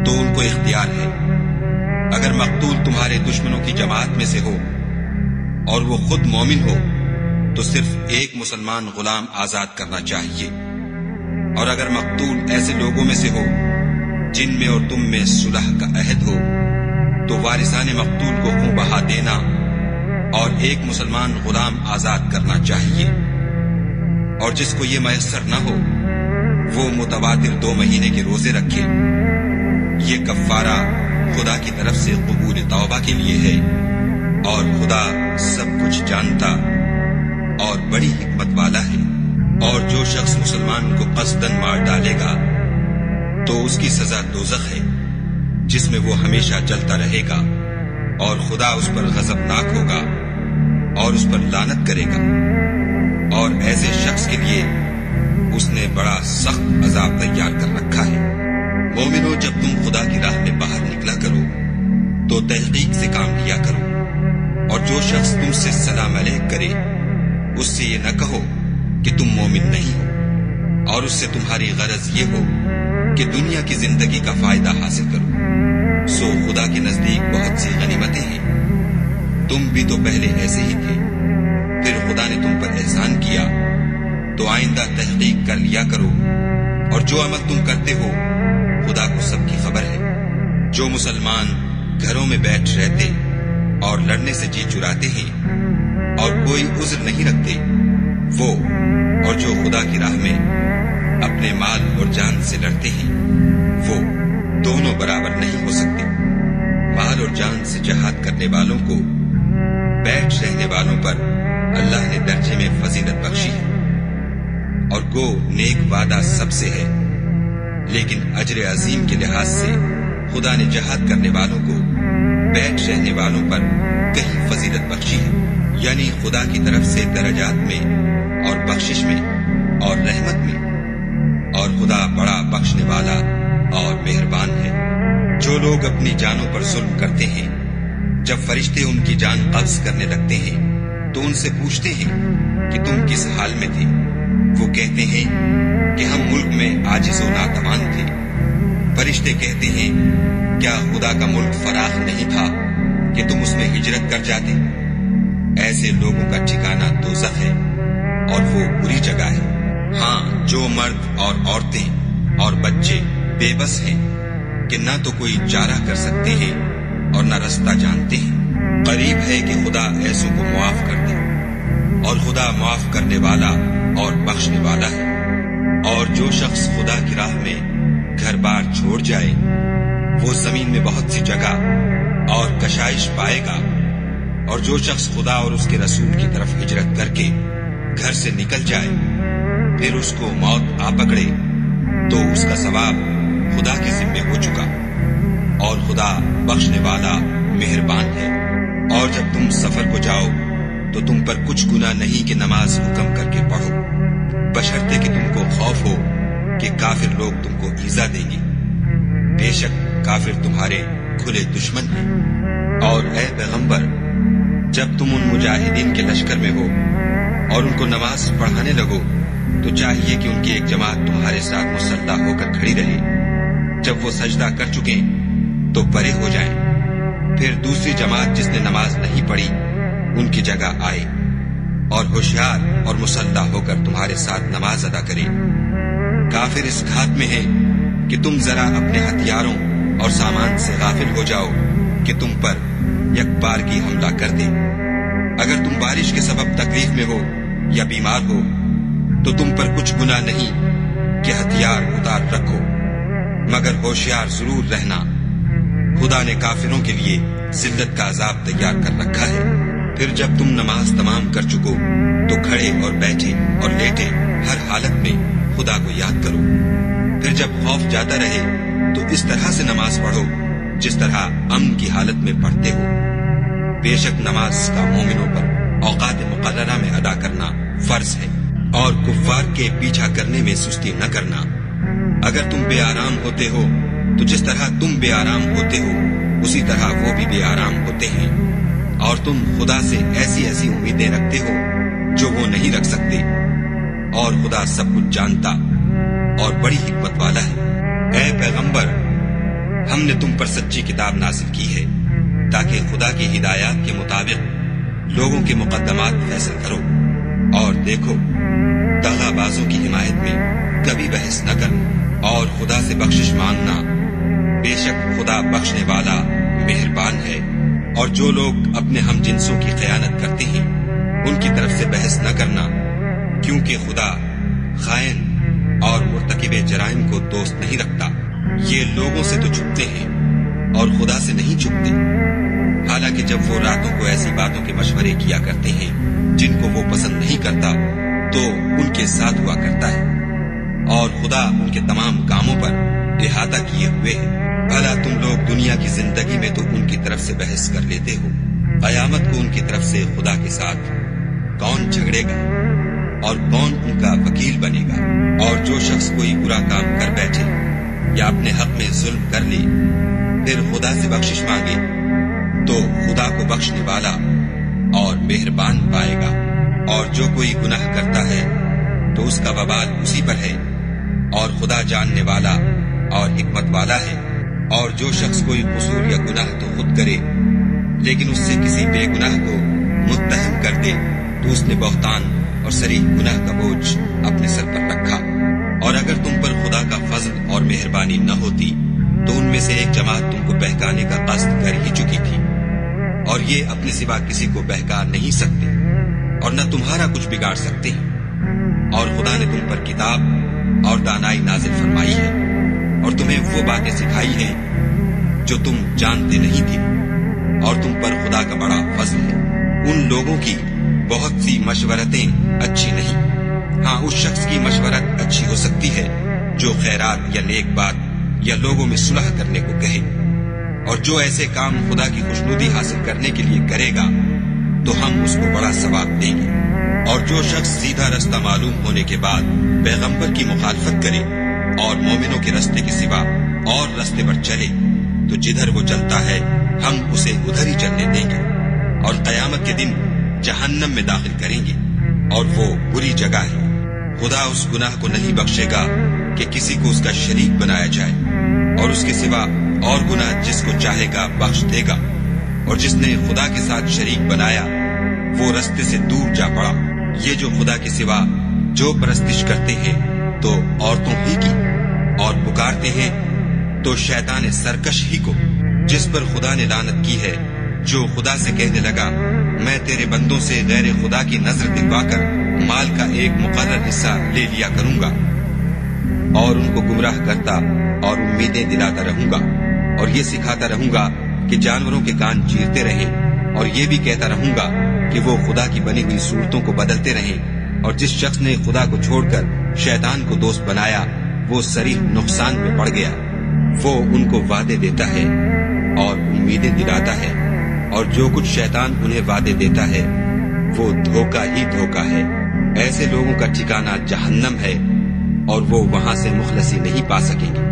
S2: تو ان کو اختیار ہے۔ اگر مقتول تمہارے دشمنوں کی جماعت میں سے ہو اور وہ خود مومن ہو تو صرف ایک مسلمان غلام آزاد کرنا چاہیے، اور اگر مقتول ایسے لوگوں میں سے ہو جن میں اور تم میں صلح کا عہد ہو تو وارثان مقتول کو خون بہا دینا اور ایک مسلمان غلام آزاد کرنا چاہیے، اور جس کو یہ میسر نہ ہو وہ متواتر 2 مہینے کے روزے رکھے۔ یہ کفارہ خدا کی طرف سے قبول توبہ کے لیے ہے، اور خدا سب کچھ جانتا اور بڑی حکمت والا ہے۔ اور جو شخص مسلمان کو قصداً مار ڈالے گا تو اس کی سزا دوزخ ہے، جس میں وہ ہمیشہ جلتا رہے گا، اور خدا اس پر غضبناک ہوگا اور اس پر لعنت کرے گا، اور ایسے شخص کے لیے اس نے بڑا سخت عذاب تیار کر رکھا ہے۔ مومنو، جب تم خدا کی راہ میں باہر نکلا کرو تو تحقیق سے کام لیا کرو، اور جو شخص تم سے سلام علیک کرے اس سے یہ نہ کہو کہ تم مومن نہیں ہو، اور اس سے تمہاری غرض یہ ہو کہ دنیا کی زندگی کا فائدہ حاصل کرو۔ سو خدا کے نزدیک بہت سی غنیمتیں ہیں، تم بھی تو پہلے ایسے ہی تھے، پھر خدا نے تم پر احسان کیا، تو آئندہ تحقیق کر لیا کرو، اور جو عمل تم کرتے ہو خدا کو سب کی خبر ہے۔ جو مسلمان گھروں میں بیٹھ رہتے اور لڑنے سے جی چراتے ہیں اور کوئی عذر نہیں رکھتے، وہ اور جو خدا کی راہ میں اپنے مال اور جان سے لڑتے ہیں وہ دونوں برابر نہیں ہو سکتے۔ مال اور جان سے جہاد کرنے والوں کو بیٹھ رہنے والوں پر اللہ نے درجے میں فضیلت بخشی ہے، اور گو نیک وعدہ سب سے ہے، لیکن اجر عظیم کے لحاظ سے خدا نے جہاد کرنے والوں کو بیٹھ رہنے والوں پر کہیں فضیلت بخشی ہے، یعنی خدا کی طرف سے درجات میں اور بخشش میں اور رحمت میں، اور خدا بڑا بخشنے والا اور مہربان ہے۔ جو لوگ اپنی جانوں پر ظلم کرتے ہیں، جب فرشتے ان کی جان قبض کرنے لگتے ہیں تو ان سے پوچھتے ہیں کہ تم کس حال میں تھے؟ وہ کہتے ہیں کہ ہم ملک میں عاجز و ناتوان تھے۔ فرشتے کہتے ہیں کیا خدا کا ملک فراخ نہیں تھا کہ تم اس میں ہجرت کر جاتے؟ ایسے لوگوں کا ٹھکانہ دوزخ ہے، اور وہ بری جگہ ہے۔ ہاں، جو مرد اور عورتیں اور بچے بے بس ہیں کہ نہ تو کوئی چارہ کر سکتے ہیں اور نہ رستہ جانتے ہیں، قریب ہے کہ خدا ایسوں کو معاف کر دے، اور خدا معاف کرنے والا اور بخشنے والا ہے۔ اور جو شخص خدا کی راہ میں گھر بار چھوڑ جائے وہ زمین میں بہت سی جگہ اور کشائش پائے گا، اور جو شخص خدا اور اس کے رسول کی طرف ہجرت کر کے گھر سے نکل جائے پھر اس کو موت آ پکڑے تو اس کا ثواب خدا کے ذمے ہو چکا، اور خدا بخشنے والا مہربان ہے۔ اور جب تم سفر کو جاؤ تو تم پر کچھ گناہ نہیں کہ نماز حکم کر کے پڑھو، بشرطے کہ تم کو خوف ہو کہ کافر لوگ تم کو ایذا دیں گے، بے شک کافر تمہارے کھلے دشمن ہیں۔ اور اے پیغمبر، جب تم ان مجاہدین کے لشکر میں ہو اور ان کو نماز پڑھانے لگو تو چاہیے کہ ان کی ایک جماعت تمہارے ساتھ مسلح ہو کر کھڑی رہے، جب وہ سجدہ کر چکیں تو پرے ہو جائیں، پھر دوسری جماعت جس نے نماز نہیں پڑھی ان کی جگہ آئے، اور ہوشیار اور مسلح ہو کر تمہارے ساتھ نماز ادا کرے۔ کافر اس گھات میں ہے کہ تم ذرا اپنے ہتھیاروں اور سامان سے غافل ہو جاؤ کہ تم پر یک بار کی حملہ کر دے۔ اگر تم بارش کے سبب تکلیف میں ہو یا بیمار ہو تو تم پر کچھ گناہ نہیں کہ ہتھیار اتار رکھو، مگر ہوشیار ضرور رہنا، خدا نے کافروں کے لیے ذلت کا عذاب تیار کر رکھا ہے۔ پھر جب تم نماز تمام کر چکو تو کھڑے اور بیٹھے اور لیٹے ہر حالت میں خدا کو یاد کرو۔ پھر جب خوف جاتا رہے تو اس طرح سے نماز پڑھو جس طرح امن کی حالت میں پڑھتے ہو۔ بے شک نماز کا مومنوں پر اوقات مقررہ میں ادا کرنا فرض ہے، اور کفار کے پیچھا کرنے میں سستی نہ کرنا۔ اگر تم بے آرام ہوتے ہو تو جس طرح تم بے آرام ہوتے ہو اسی طرح وہ بھی بے آرام ہوتے ہیں، اور تم خدا سے ایسی ایسی امیدیں رکھتے ہو جو وہ نہیں رکھ سکتے، اور خدا سب کچھ جانتا اور بڑی حکمت والا ہے۔ اے پیغمبر، ہم نے تم پر سچی کتاب نازل کی ہے تاکہ خدا کی ہدایات کے مطابق لوگوں کے مقدمات فیصل کرو، اور دیکھو دغابازوں کی حمایت میں کبھی بحث نہ کرنا اور خدا سے بخشش مانگنا، بے شک خدا بخشنے والا مہربان ہے۔ اور جو لوگ اپنے ہم جنسوں کی خیانت کرتے ہیں ان کی طرف سے بحث نہ کرنا، کیونکہ خدا خائن اور مرتکب جرائم کو دوست نہیں رکھتا۔ یہ لوگوں سے تو چھپتے ہیں اور خدا سے نہیں چھپتے، حالانکہ جب وہ راتوں کو ایسی باتوں کے مشورے کیا کرتے ہیں جن کو وہ پسند نہیں کرتا تو ان کے ساتھ ہوا کرتا ہے، اور خدا ان کے تمام کاموں پر احاطہ کیے ہوئے ہے۔ بھلا تم لوگ دنیا کی زندگی میں تو ان کی طرف سے بحث کر لیتے ہو، قیامت کو ان کی طرف سے خدا کے ساتھ کون جھگڑے گا اور کون ان کا وکیل بنے گا؟ اور جو شخص کوئی برا کام کر بیٹھے یا اپنے حق میں ظلم کر لے پھر خدا سے بخشش مانگے تو خدا کو بخشنے والا اور مہربان پائے گا، اور جو کوئی گناہ کرتا ہے تو اس کا وبال اسی پر ہے، اور خدا جاننے والا اور حکمت والا ہے۔ اور جو شخص کوئی قصور یا گناہ تو خود کرے لیکن اس سے کسی بے گناہ کو متہم کر دے تو اس نے بہتان اور صریح گناہ کا بوجھ اپنے سر پر رکھا۔ اور اگر تم پر خدا کا فضل اور مہربانی نہ ہوتی تو ان میں سے ایک جماعت تم کو بہکانے کا قصد کر ہی چکی تھی، اور یہ اپنے سوا کسی کو بہکا نہیں سکتے اور نہ تمہارا کچھ بگاڑ سکتے ہیں۔ اور خدا نے تم پر کتاب اور دانائی نازل فرمائی ہے اور تمہیں وہ باتیں سکھائی ہیں جو تم جانتے نہیں تھے، اور تم پر خدا کا بڑا فضل ہے۔ ان لوگوں کی بہت سی مشورتیں اچھی نہیں، ہاں اس شخص کی مشورت اچھی ہو سکتی ہے جو خیرات یا نیک بات یا لوگوں میں صلح کرنے کو کہے، اور جو ایسے کام خدا کی خوشنودی حاصل کرنے کے لیے کرے گا تو ہم اس کو بڑا ثواب دیں گے۔ اور جو شخص سیدھا رستہ معلوم ہونے کے بعد پیغمبر کی مخالفت کرے اور مومنوں کے رستے کے سوا اور رستے پر چلے تو جدھر وہ چلتا ہے ہم اسے ادھر ہی چلنے دیں گے، اور قیامت کے دن جہنم میں داخل کریں گے، اور وہ بری جگہ ہے۔ خدا اس گناہ کو نہیں بخشے گا کہ کسی کو اس کا شریک بنایا جائے، اور اس کے سوا اور گناہ جس کو چاہے گا بخش دے گا، اور جس نے خدا کے ساتھ شریک بنایا وہ رستے سے دور جا پڑا۔ یہ جو خدا کے سوا جو پرستش کرتے ہیں تو عورتوں ہی کی، اور پکارتے ہیں تو شیطان سرکش ہی کو، جس پر خدا نے لعنت کی ہے، جو خدا سے کہنے لگا میں تیرے بندوں سے غیر خدا کی نظر دلوا کر مال کا ایک مقرر حصہ لے لیا کروں گا، اور ان کو گمراہ کرتا اور امیدیں دلاتا رہوں گا، اور یہ سکھاتا رہوں گا کہ جانوروں کے کان چیرتے رہیں، اور یہ بھی کہتا رہوں گا کہ وہ خدا کی بنی ہوئی صورتوں کو بدلتے رہیں۔ اور جس شخص نے خدا کو چھوڑ کر شیطان کو دوست بنایا وہ صریح نقصان میں پڑ گیا۔ وہ ان کو وعدے دیتا ہے اور امیدیں دلاتا ہے، اور جو کچھ شیطان انہیں وعدے دیتا ہے وہ دھوکہ ہی دھوکہ ہے۔ ایسے لوگوں کا ٹھکانہ جہنم ہے اور وہ وہاں سے مخلصی نہیں پا سکیں گے۔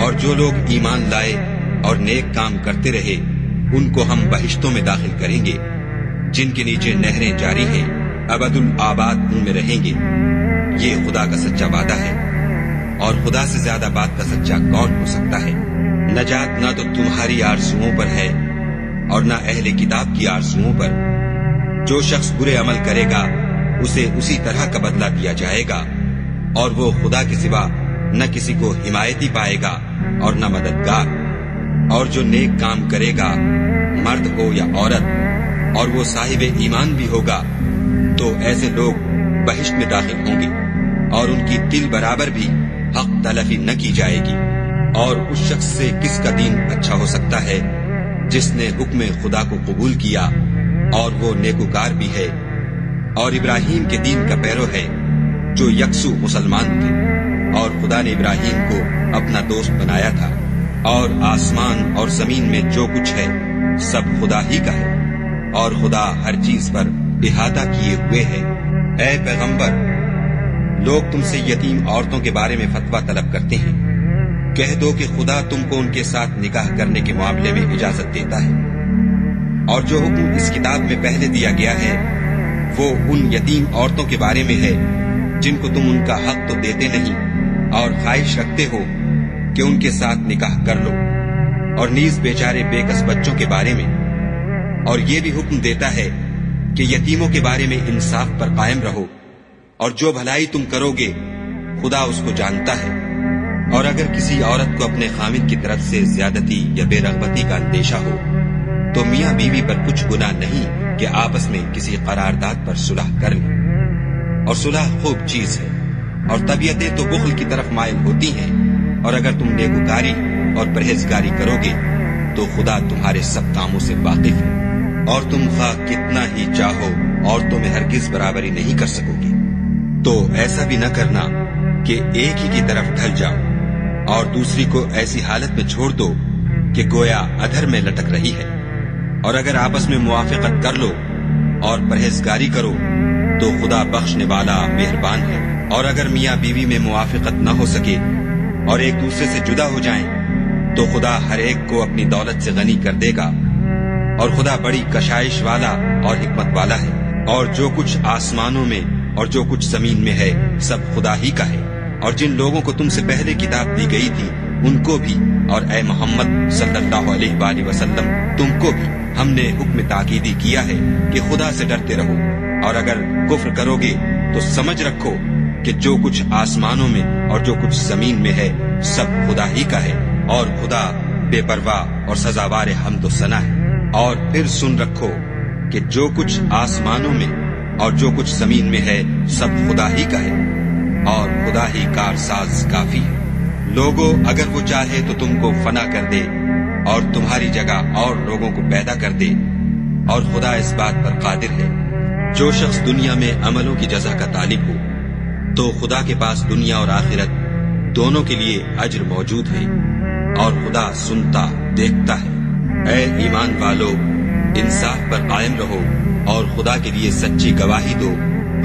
S2: اور جو لوگ ایمان لائے اور نیک کام کرتے رہے ان کو ہم بہشتوں میں داخل کریں گے جن کے نیچے نہریں جاری ہیں، ابد الآباد ان میں رہیں گے۔ یہ خدا کا سچا وعدہ ہے، اور خدا سے زیادہ بات کا سچا کون ہو سکتا ہے؟ نجات نہ تو تمہاری آرزوؤں پر ہے اور نہ اہل کتاب کی آرزوؤں پر۔ جو شخص برے عمل کرے گا اسے اسی طرح کا بدلہ دیا جائے گا، اور وہ خدا کے سوا نہ کسی کو حمایتی پائے گا اور نہ مددگار۔ اور جو نیک کام کرے گا مرد ہو یا عورت اور وہ صاحب ایمان بھی ہوگا تو ایسے لوگ بہشت میں داخل ہوں گے، اور ان کی تل برابر بھی حق تلفی نہ کی جائے گی۔ اور اس شخص سے کس کا دین اچھا ہو سکتا ہے جس نے حکم خدا کو قبول کیا اور وہ نیکوکار بھی ہے اور ابراہیم کے دین کا پیرو ہے جو یکسو مسلمان تھے۔ اور خدا نے ابراہیم کو اپنا دوست بنایا تھا، اور آسمان اور زمین میں جو کچھ ہے سب خدا ہی کا ہے، اور خدا ہر چیز پر احاطہ کیے ہوئے ہے۔ اے پیغمبر، لوگ تم سے یتیم عورتوں کے بارے میں فتویٰ طلب کرتے ہیں، کہہ دو کہ خدا تم کو ان کے ساتھ نکاح کرنے کے معاملے میں اجازت دیتا ہے، اور جو حکم اس کتاب میں پہلے دیا گیا ہے وہ ان یتیم عورتوں کے بارے میں ہے جن کو تم ان کا حق تو دیتے نہیں اور خواہش رکھتے ہو کہ ان کے ساتھ نکاح کر لو، اور نیز بیچارے بے کس بچوں کے بارے میں۔ اور یہ بھی حکم دیتا ہے کہ یتیموں کے بارے میں انصاف پر قائم رہو، اور جو بھلائی تم کرو گے خدا اس کو جانتا ہے۔ اور اگر کسی عورت کو اپنے خامد کی طرف سے زیادتی یا بے رغبتی کا اندیشہ ہو تو میاں بیوی پر کچھ گناہ نہیں کہ آپس میں کسی قرارداد پر صلح کر لیں، اور صلح خوب چیز ہے، اور طبیعتیں تو بخل کی طرف مائل ہوتی ہیں، اور اگر تم نیکوکاری اور پرہیزگاری کرو گے تو خدا تمہارے سب کاموں سے واقف ہے، اور تم خواہ کتنا ہی چاہو عورتوں میں ہرگز برابری نہیں کر سکو گے۔ تو ایسا بھی نہ کرنا کہ ایک ہی کی طرف ڈھل جاؤ اور دوسری کو ایسی حالت میں چھوڑ دو کہ گویا ادھر میں لٹک رہی ہے۔ اور اگر آپس میں موافقت کر لو اور پرہیزگاری کرو تو خدا بخشنے والا مہربان ہے۔ اور اگر میاں بیوی میں موافقت نہ ہو سکے اور ایک دوسرے سے جدا ہو جائیں تو خدا ہر ایک کو اپنی دولت سے غنی کر دے گا، اور خدا بڑی کشائش والا اور حکمت والا ہے۔ اور جو کچھ آسمانوں میں اور جو کچھ زمین میں ہے سب خدا ہی کا ہے۔ اور جن لوگوں کو تم سے پہلے کتاب دی گئی تھی ان کو بھی، اور اے محمد صلی اللہ علیہ وآلہ وسلم تم کو بھی ہم نے حکم تاکیدی کیا ہے کہ خدا سے ڈرتے رہو، اور اگر کفر کرو گے تو سمجھ رکھو کہ جو کچھ آسمانوں میں اور جو کچھ زمین میں ہے سب خدا ہی کا ہے، اور خدا بے پرواہ اور سزاوار حمد و ثنا ہے۔ اور پھر سن رکھو کہ جو کچھ آسمانوں میں اور جو کچھ زمین میں ہے سب خدا ہی کا ہے، اور خدا ہی کارساز کافی ہے۔ لوگوں اگر وہ چاہے تو تم کو فنا کر دے اور تمہاری جگہ اور لوگوں کو پیدا کر دے، اور خدا اس بات پر قادر ہے۔ جو شخص دنیا میں عملوں کی جزا کا طالب ہو تو خدا کے پاس دنیا اور آخرت دونوں کے لیے اجر موجود ہے، اور خدا سنتا دیکھتا ہے۔ اے ایمان والو، انصاف پر قائم رہو اور خدا کے لیے سچی گواہی دو،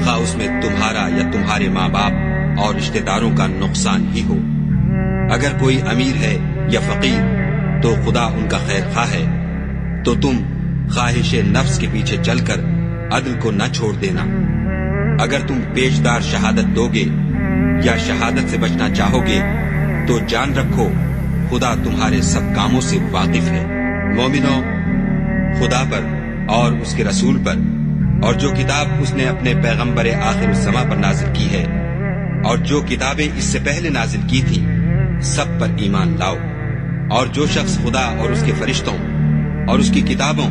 S2: خواہ اس میں تمہارا یا تمہارے ماں باپ اور رشتہ داروں کا نقصان ہی ہو۔ اگر کوئی امیر ہے یا فقیر تو خدا ان کا خیر خواہ ہے، تو تم خواہش نفس کے پیچھے چل کر عدل کو نہ چھوڑ دینا۔ اگر تم پیشدار شہادت دو گے یا شہادت سے بچنا چاہو گے تو جان رکھو خدا تمہارے سب کاموں سے واقف ہے۔ مومنو، خدا پر اور اس کے رسول پر اور جو کتاب اس نے اپنے پیغمبر آخر الزماں پر نازل کی ہے اور جو کتابیں اس سے پہلے نازل کی تھیں سب پر ایمان لاؤ۔ اور جو شخص خدا اور اس کے فرشتوں اور اس کی کتابوں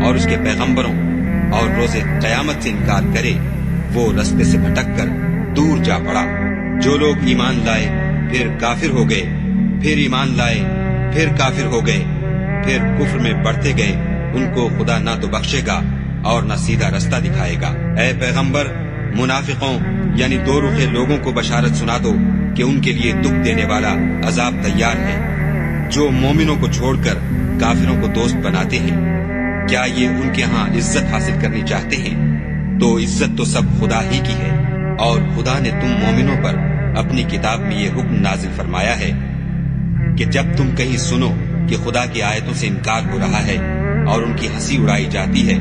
S2: اور اس کے پیغمبروں اور روز قیامت سے انکار کرے وہ رستے سے بھٹک کر دور جا پڑا۔ جو لوگ ایمان لائے پھر کافر ہو گئے، پھر ایمان لائے پھر کافر ہو گئے، پھر کفر میں بڑھتے گئے، ان کو خدا نہ تو بخشے گا اور نہ سیدھا رستہ دکھائے گا۔ اے پیغمبر، منافقوں یعنی دو رخے لوگوں کو بشارت سنا دو کہ ان کے لیے دکھ دینے والا عذاب تیار ہے۔ جو مومنوں کو چھوڑ کر کافروں کو دوست بناتے ہیں، کیا یہ ان کے ہاں عزت حاصل کرنی چاہتے ہیں؟ تو عزت تو سب خدا ہی کی ہے، اور خدا نے تم مومنوں پر اپنی کتاب میں یہ حکم نازل فرمایا ہے کہ جب تم کہیں سنو کہ خدا کی آیتوں سے انکار ہو رہا ہے اور ان کی ہنسی اڑائی جاتی ہے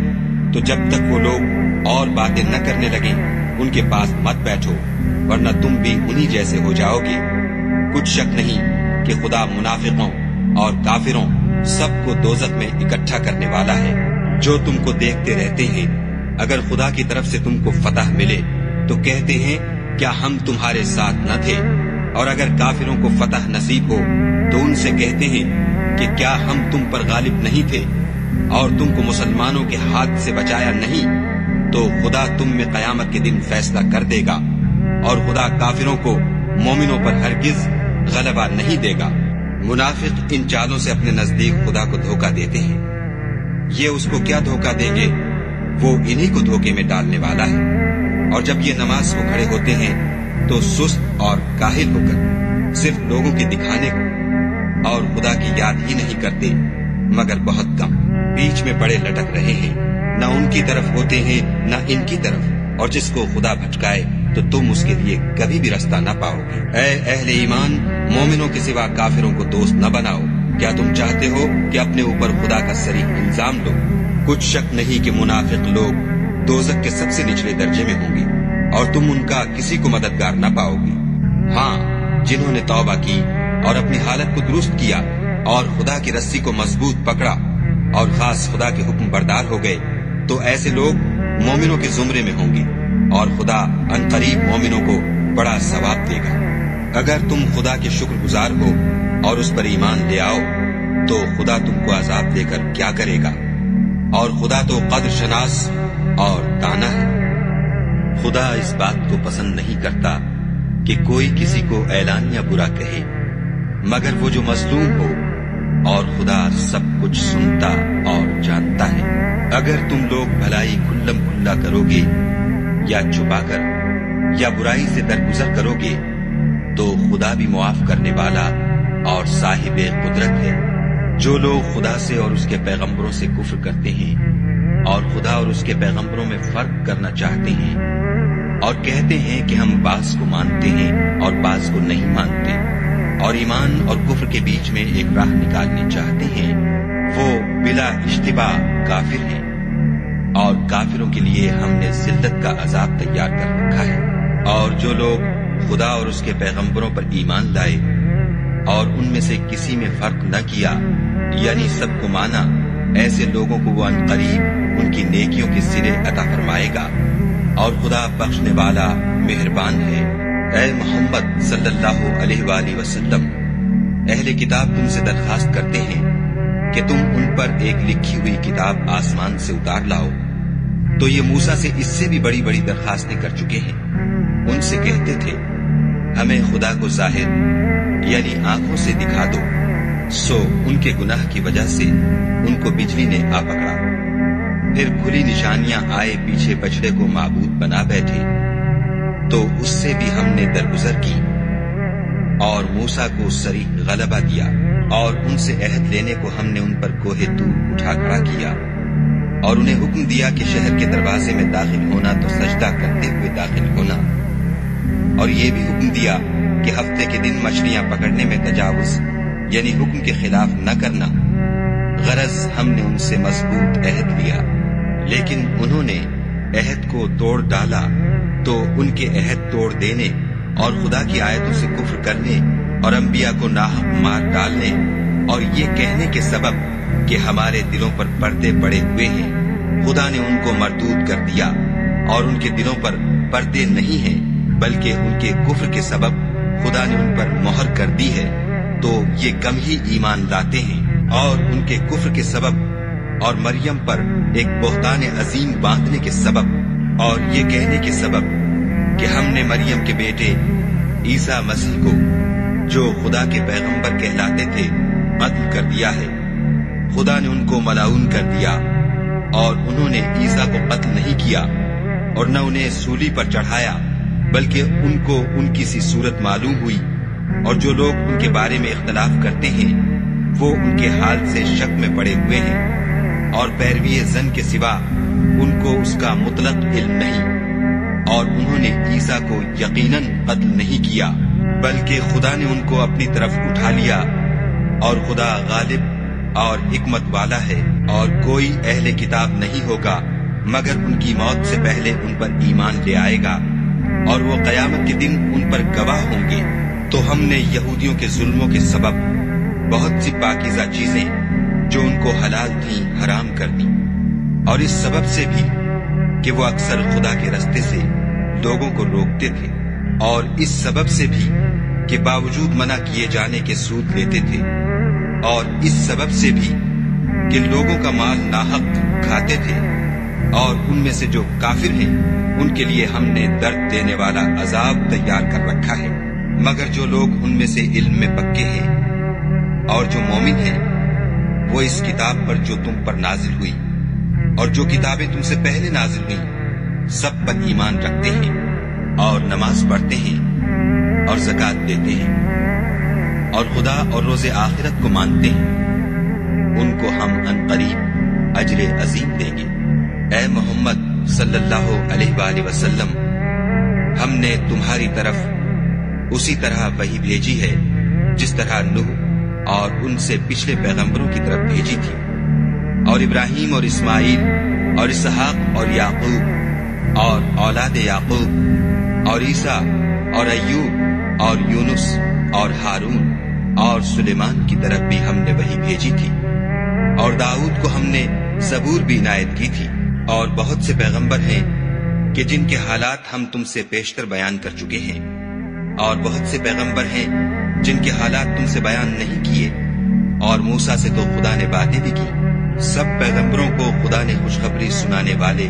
S2: تو جب تک وہ لوگ اور باتیں نہ کرنے لگیں ان کے پاس مت بیٹھو، ورنہ تم بھی انہی جیسے ہو جاؤ گے۔ کچھ شک نہیں کہ خدا منافقوں اور کافروں سب کو دوزخ میں اکٹھا کرنے والا ہے۔ جو تم کو دیکھتے رہتے ہیں، اگر خدا کی طرف سے تم کو فتح ملے تو کہتے ہیں کیا ہم تمہارے ساتھ نہ تھے، اور اگر کافروں کو فتح نصیب ہو تو ان سے کہتے ہیں کہ کیا ہم تم پر غالب نہیں تھے اور تم کو مسلمانوں کے ہاتھ سے بچایا نہیں؟ تو خدا تم میں قیامت کے دن فیصلہ کر دے گا، اور خدا کافروں کو مومنوں پر ہرگز غلبہ نہیں دے گا۔ منافق ان چالوں سے اپنے نزدیک خدا کو دھوکہ دیتے ہیں۔ یہ اس کو کیا دھوکہ دیں گے؟ وہ انہی کو دھوکے میں ڈالنے والا ہے۔ اور جب یہ نماز کو کھڑے ہوتے ہیں تو سست اور کاہل ہو کر صرف لوگوں کے دکھانے کو اور خدا کی یاد ہی نہیں کرتے مگر بہت کم، بیچ میں پڑے لٹک رہے ہیں، نہ ان کی طرف ہوتے ہیں نہ ان کی طرف، اور جس کو خدا بھٹکائے تو تم اس کے لیے کبھی بھی رستہ نہ پاؤ گے۔ اے اہل ایمان، مومنوں کے سوا کافروں کو دوست نہ بناؤ۔ کیا تم چاہتے ہو کہ اپنے اوپر خدا کا صریح الزام لو؟ کچھ شک نہیں کہ منافق لوگ دوزخ کے سب سے نچلے درجے میں ہوں گے اور تم ان کا کسی کو مددگار نہ پاؤ گے۔ ہاں، جنہوں نے توبہ کی اور اپنی حالت کو درست کیا اور خدا کی رسی کو مضبوط پکڑا اور خاص خدا کے حکم بردار ہو گئے، تو ایسے لوگ مومنوں کے زمرے میں ہوں گے اور خدا عنقریب مومنوں کو بڑا ثواب دے گا۔ اگر تم خدا کے شکر گزار ہو اور اس پر ایمان لے آؤ تو خدا تم کو عذاب دے کر کیا کرے گا، اور خدا تو قدر شناس اور دانا ہے۔ خدا اس بات کو پسند نہیں کرتا کہ کوئی کسی کو اعلانیہ برا کہے مگر وہ جو مظلوم ہو، اور خدا سب کچھ سنتا اور جانتا ہے۔ اگر تم لوگ بھلائی کھلم کھلا کرو گے یا چھپا کر یا برائی سے درگزر کرو گے تو خدا بھی معاف کرنے والا اور صاحب قدرت ہے۔ جو لوگ خدا سے اور اس کے پیغمبروں سے کفر کرتے ہیں اور خدا اور اس کے پیغمبروں میں فرق کرنا چاہتے ہیں اور کہتے ہیں کہ ہم بعض کو مانتے ہیں اور بعض کو نہیں مانتے، اور ایمان اور کفر کے بیچ میں ایک راہ نکالنی چاہتے ہیں، وہ بلا اشتباہ کافر ہیں، اور کافروں کے لیے ہم نے ذلت کا عذاب تیار کر رکھا ہے۔ اور جو لوگ خدا اور اس کے پیغمبروں پر ایمان لائے اور ان میں سے کسی میں فرق نہ کیا، یعنی سب کو مانا، ایسے لوگوں کو وہ عنقریب ان کی نیکیوں کے سرے عطا فرمائے گا، اور خدا بخشنے والا مہربان ہے۔ اے محمد صلی اللہ علیہ وآلہ وسلم، اہل کتاب تم سے درخواست کرتے ہیں کہ تم ان پر ایک لکھی ہوئی کتاب آسمان سے اتار لاؤ، تو یہ موسیٰ سے اس سے بھی بڑی بڑی درخواستیں کر چکے ہیں۔ ان سے کہتے تھے ہمیں خدا کو ظاہر یعنی آنکھوں سے دکھا دو، سو ان کے گناہ کی وجہ سے ان کو بجلی نے آ پکڑا، پھر کھلی نشانیاں آئے پیچھے بچڑے کو معبود بنا بیٹھے، تو اس سے بھی ہم نے درگزر کی اور موسیٰ کو صریح غلبہ دیا، اور ان سے عہد لینے کو ہم نے ان پر کوہ طور اٹھا کھڑا کیا، اور انہیں حکم دیا کہ شہر کے دروازے میں داخل ہونا تو سجدہ کرتے ہوئے داخل ہونا، اور یہ بھی حکم دیا کہ ہفتے کے دن مچھلیاں پکڑنے میں تجاوز یعنی حکم کے خلاف نہ کرنا۔ غرض ہم نے ان سے مضبوط عہد لیا، لیکن انہوں نے عہد کو توڑ ڈالا، تو ان کے عہد توڑ دینے اور خدا کی آیتوں سے کفر کرنے اور انبیاء کو ناحق مار ڈالنے اور یہ کہنے کے سبب کہ ہمارے دلوں پر پردے پڑے ہوئے ہیں، خدا نے ان کو مردود کر دیا، اور ان کے دلوں پر پردے نہیں ہیں بلکہ ان کے کفر کے سبب خدا نے ان پر مہر کر دی ہے، تو یہ کم ہی ایمان لاتے ہیں، اور ان کے کفر کے سبب اور مریم پر ایک بہتان عظیم باندھنے کے سبب اور یہ کہنے کے سبب کہ ہم نے مریم کے بیٹے عیسیٰ مسیح کو جو خدا کے پیغمبر کہلاتے تھے قتل کر دیا ہے۔ خدا نے ان کو ملعون کر دیا، اور انہوں نے عیسیٰ کو قتل نہیں کیا اور نہ انہیں سولی پر چڑھایا، بلکہ ان کو ان کی سی صورت معلوم ہوئی، اور جو لوگ ان کے بارے میں اختلاف کرتے ہیں وہ ان کے حال سے شک میں پڑے ہوئے ہیں، اور پیروی زن کے سوا ان کو اس کا مطلق علم نہیں، اور انہوں نے عیسیٰ کو یقیناً قتل نہیں کیا بلکہ خدا نے ان کو اپنی طرف اٹھا لیا، اور خدا غالب اور حکمت والا ہے، اور کوئی اہل کتاب نہیں ہوگا مگر ان کی موت سے پہلے ان پر ایمان لے آئے گا، اور وہ قیامت کے دن ان پر گواہ ہوں گے۔ تو ہم نے یہودیوں کے ظلموں کے سبب بہت سی پاکیزہ چیزیں جو ان کو حلال تھیں حرام کر دی، اور اس سبب سے بھی کہ وہ اکثر خدا کے رستے سے لوگوں کو روکتے تھے، اور اس سبب سے بھی کہ باوجود منع کیے جانے کے سود لیتے تھے، اور اس سبب سے بھی کہ لوگوں کا مال ناحق کھاتے تھے، اور ان میں سے جو کافر ہیں ان کے لیے ہم نے درد دینے والا عذاب تیار کر رکھا ہے۔ مگر جو لوگ ان میں سے علم میں پکے ہیں اور جو مومن ہیں، وہ اس کتاب پر جو تم پر نازل ہوئی اور جو کتابیں تم سے پہلے نازل ہوئیں سب پر ایمان رکھتے ہیں، اور نماز پڑھتے ہیں اور زکوٰۃ دیتے ہیں، اور خدا اور روز آخرت کو مانتے ہیں، ان کو ہم عنقریب اجر عظیم دیں گے۔ اے محمد صلی اللہ علیہ وآلہ وسلم، ہم نے تمہاری طرف اسی طرح وحی بھیجی ہے جس طرح نوح اور ان سے پچھلے پیغمبروں کی طرف بھیجی تھی، اور ابراہیم اور اسماعیل اور اسحاق اور یعقوب اور اولاد یعقوب اور عیسیٰ اور ایوب اور یونس اور ہارون اور سلیمان کی طرف بھی ہم نے وحی بھیجی تھی، اور داؤد کو ہم نے زبور بھی عنایت کی تھی، اور بہت سے پیغمبر ہیں کہ جن کے حالات ہم تم سے پیشتر بیان کر چکے ہیں، اور بہت سے پیغمبر ہیں جن کے حالات تم سے بیان نہیں کیے، اور موسیٰ سے تو خدا نے باتیں بھی کی۔ سب پیغمبروں کو خدا نے خوشخبری سنانے والے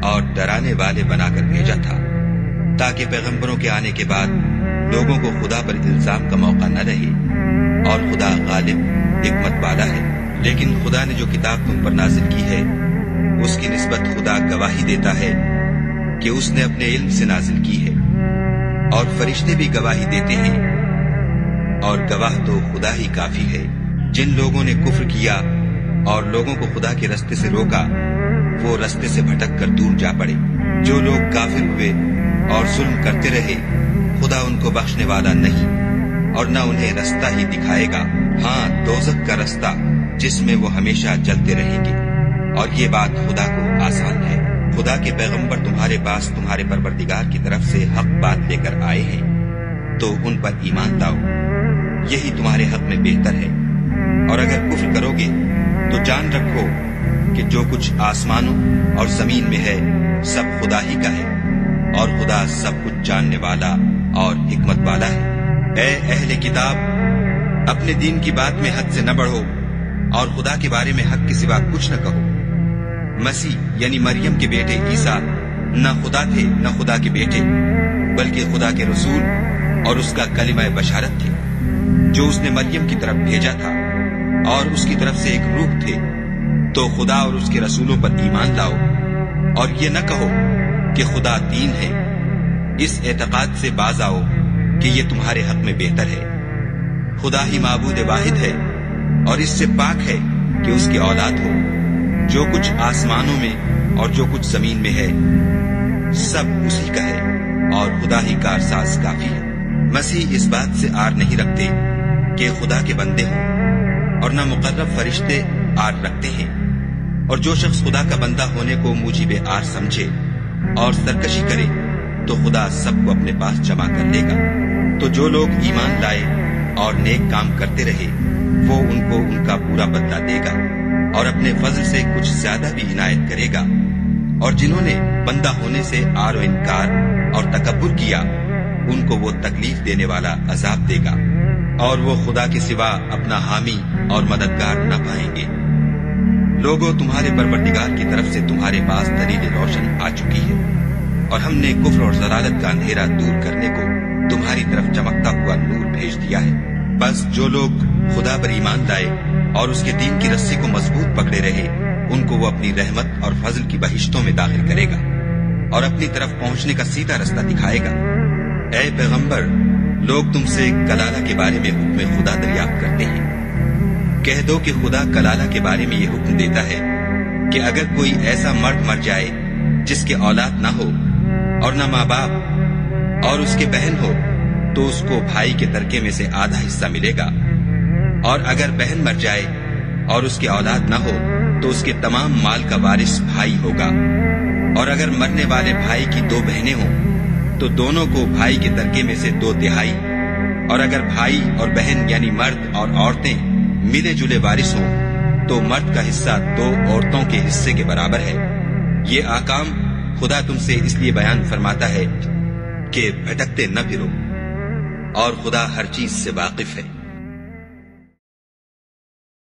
S2: اور ڈرانے والے بنا کر بھیجا تھا، تاکہ پیغمبروں کے آنے کے بعد لوگوں کو خدا پر الزام کا موقع نہ رہے، اور خدا غالب حکمت والا ہے۔ لیکن خدا نے جو کتاب تم پر نازل کی ہے، اس کی نسبت خدا گواہی دیتا ہے کہ اس نے اپنے علم سے نازل کی ہے، اور فرشتے بھی گواہی دیتے ہیں، اور گواہ تو خدا ہی کافی ہے۔ جن لوگوں نے کفر کیا اور لوگوں کو خدا کے رستے سے روکا، وہ رستے سے بھٹک کر دور جا پڑے۔ جو لوگ کافر ہوئے اور ظلم کرتے رہے، خدا ان کو بخشنے والا نہیں، اور نہ انہیں رستہ ہی دکھائے گا، ہاں دوزخ کا رستہ جس میں وہ ہمیشہ جلتے رہیں گے۔ اور یہ بات خدا کو آسان ہے۔ خدا کے پیغمبر تمہارے پاس تمہارے پروردگار کی طرف سے حق بات لے کر آئے ہیں، تو ان پر ایمان لاؤ، یہی تمہارے حق میں بہتر ہے۔ اور اگر کفر کرو گے تو جان رکھو کہ جو کچھ آسمانوں اور زمین میں ہے سب خدا ہی کا ہے، اور خدا سب کچھ جاننے والا اور حکمت والا ہے۔ اے اہل کتاب، اپنے دین کی بات میں حد سے نہ بڑھو، اور خدا کے بارے میں حق کے سوا کچھ نہ کہو۔ مسیح یعنی مریم کے بیٹے عیسیٰ نہ خدا تھے نہ خدا کے بیٹے، بلکہ خدا کے رسول اور اس کا کلمہ بشارت تھے، جو اس نے مریم کی طرف بھیجا تھا، اور اس کی طرف سے ایک روح تھے۔ تو خدا اور اس کے رسولوں پر ایمان لاؤ، اور یہ نہ کہو کہ خدا تین ہے۔ اس اعتقاد سے باز آؤ کہ یہ تمہارے حق میں بہتر ہے۔ خدا ہی معبود واحد ہے، اور اس سے پاک ہے کہ اس کی اولاد ہو۔ جو کچھ آسمانوں میں اور جو کچھ زمین میں ہے سب اسی کا ہے، اور خدا ہی کارساز کافی ہے۔ مسیح اس بات سے آر نہیں رکھتے کہ خدا کے بندے ہوں، اور نہ مقرب فرشتے آر رکھتے ہیں۔ اور جو شخص خدا کا بندہ ہونے کو موجب آر سمجھے اور سرکشی کرے، تو خدا سب کو اپنے پاس جمع کر لے گا۔ تو جو لوگ ایمان لائے اور نیک کام کرتے رہے، وہ ان کو ان کا پورا بدلہ دے گا، اور اپنے فضل سے کچھ زیادہ بھی عنایت کرے گا۔ اور جنہوں نے بندہ ہونے سے آر و انکار اور تکبر کیا، ان کو وہ تکلیف دینے والا عذاب دے گا، اور وہ خدا کے سوا اپنا حامی اور مددگار نہ پائیں گے۔ لوگوں، تمہارے پروردگار کی طرف سے تمہارے پاس دلیل روشن آ چکی ہے، اور ہم نے کفر اور ضلالت کا اندھیرا دور کرنے کو تمہاری طرف چمکتا ہوا نور بھیج دیا ہے۔ بس جو لوگ خدا پر ایمان لائے اور اس کے دین کی رسی کو مضبوط پکڑے رہے، ان کو وہ اپنی رحمت اور فضل کی بہشتوں میں داخل کرے گا، اور اپنی طرف پہنچنے کا سیدھا رستہ دکھائے گا۔ اے پیغمبر، لوگ تم سے کلالہ کے بارے میں حکم خدا دریافت کرتے ہیں۔ کہہ دو کہ خدا کلالہ کے بارے میں یہ حکم دیتا ہے کہ اگر کوئی ایسا مرد مر جائے جس کے اولاد نہ ہو اور نہ ماں باپ، اور اس کے بہن ہو، تو اس کو بھائی کے ترکے میں سے آدھا حصہ ملے گا۔ اور اگر بہن مر جائے اور اس کے اولاد نہ ہو، تو اس کے تمام مال کا وارث بھائی ہوگا۔ اور اگر مرنے والے بھائی کی دو بہنیں ہوں، تو دونوں کو بھائی کے ترکے میں سے 2/3۔ اور اگر بھائی اور بہن یعنی مرد اور عورتیں ملے جلے وارث ہوں، تو مرد کا حصہ 2 عورتوں کے حصے کے برابر ہے۔ یہ احکام خدا تم سے اس لیے بیان فرماتا ہے کہ بھٹکتے نہ پھرو، اور خدا ہر چیز سے واقف ہے۔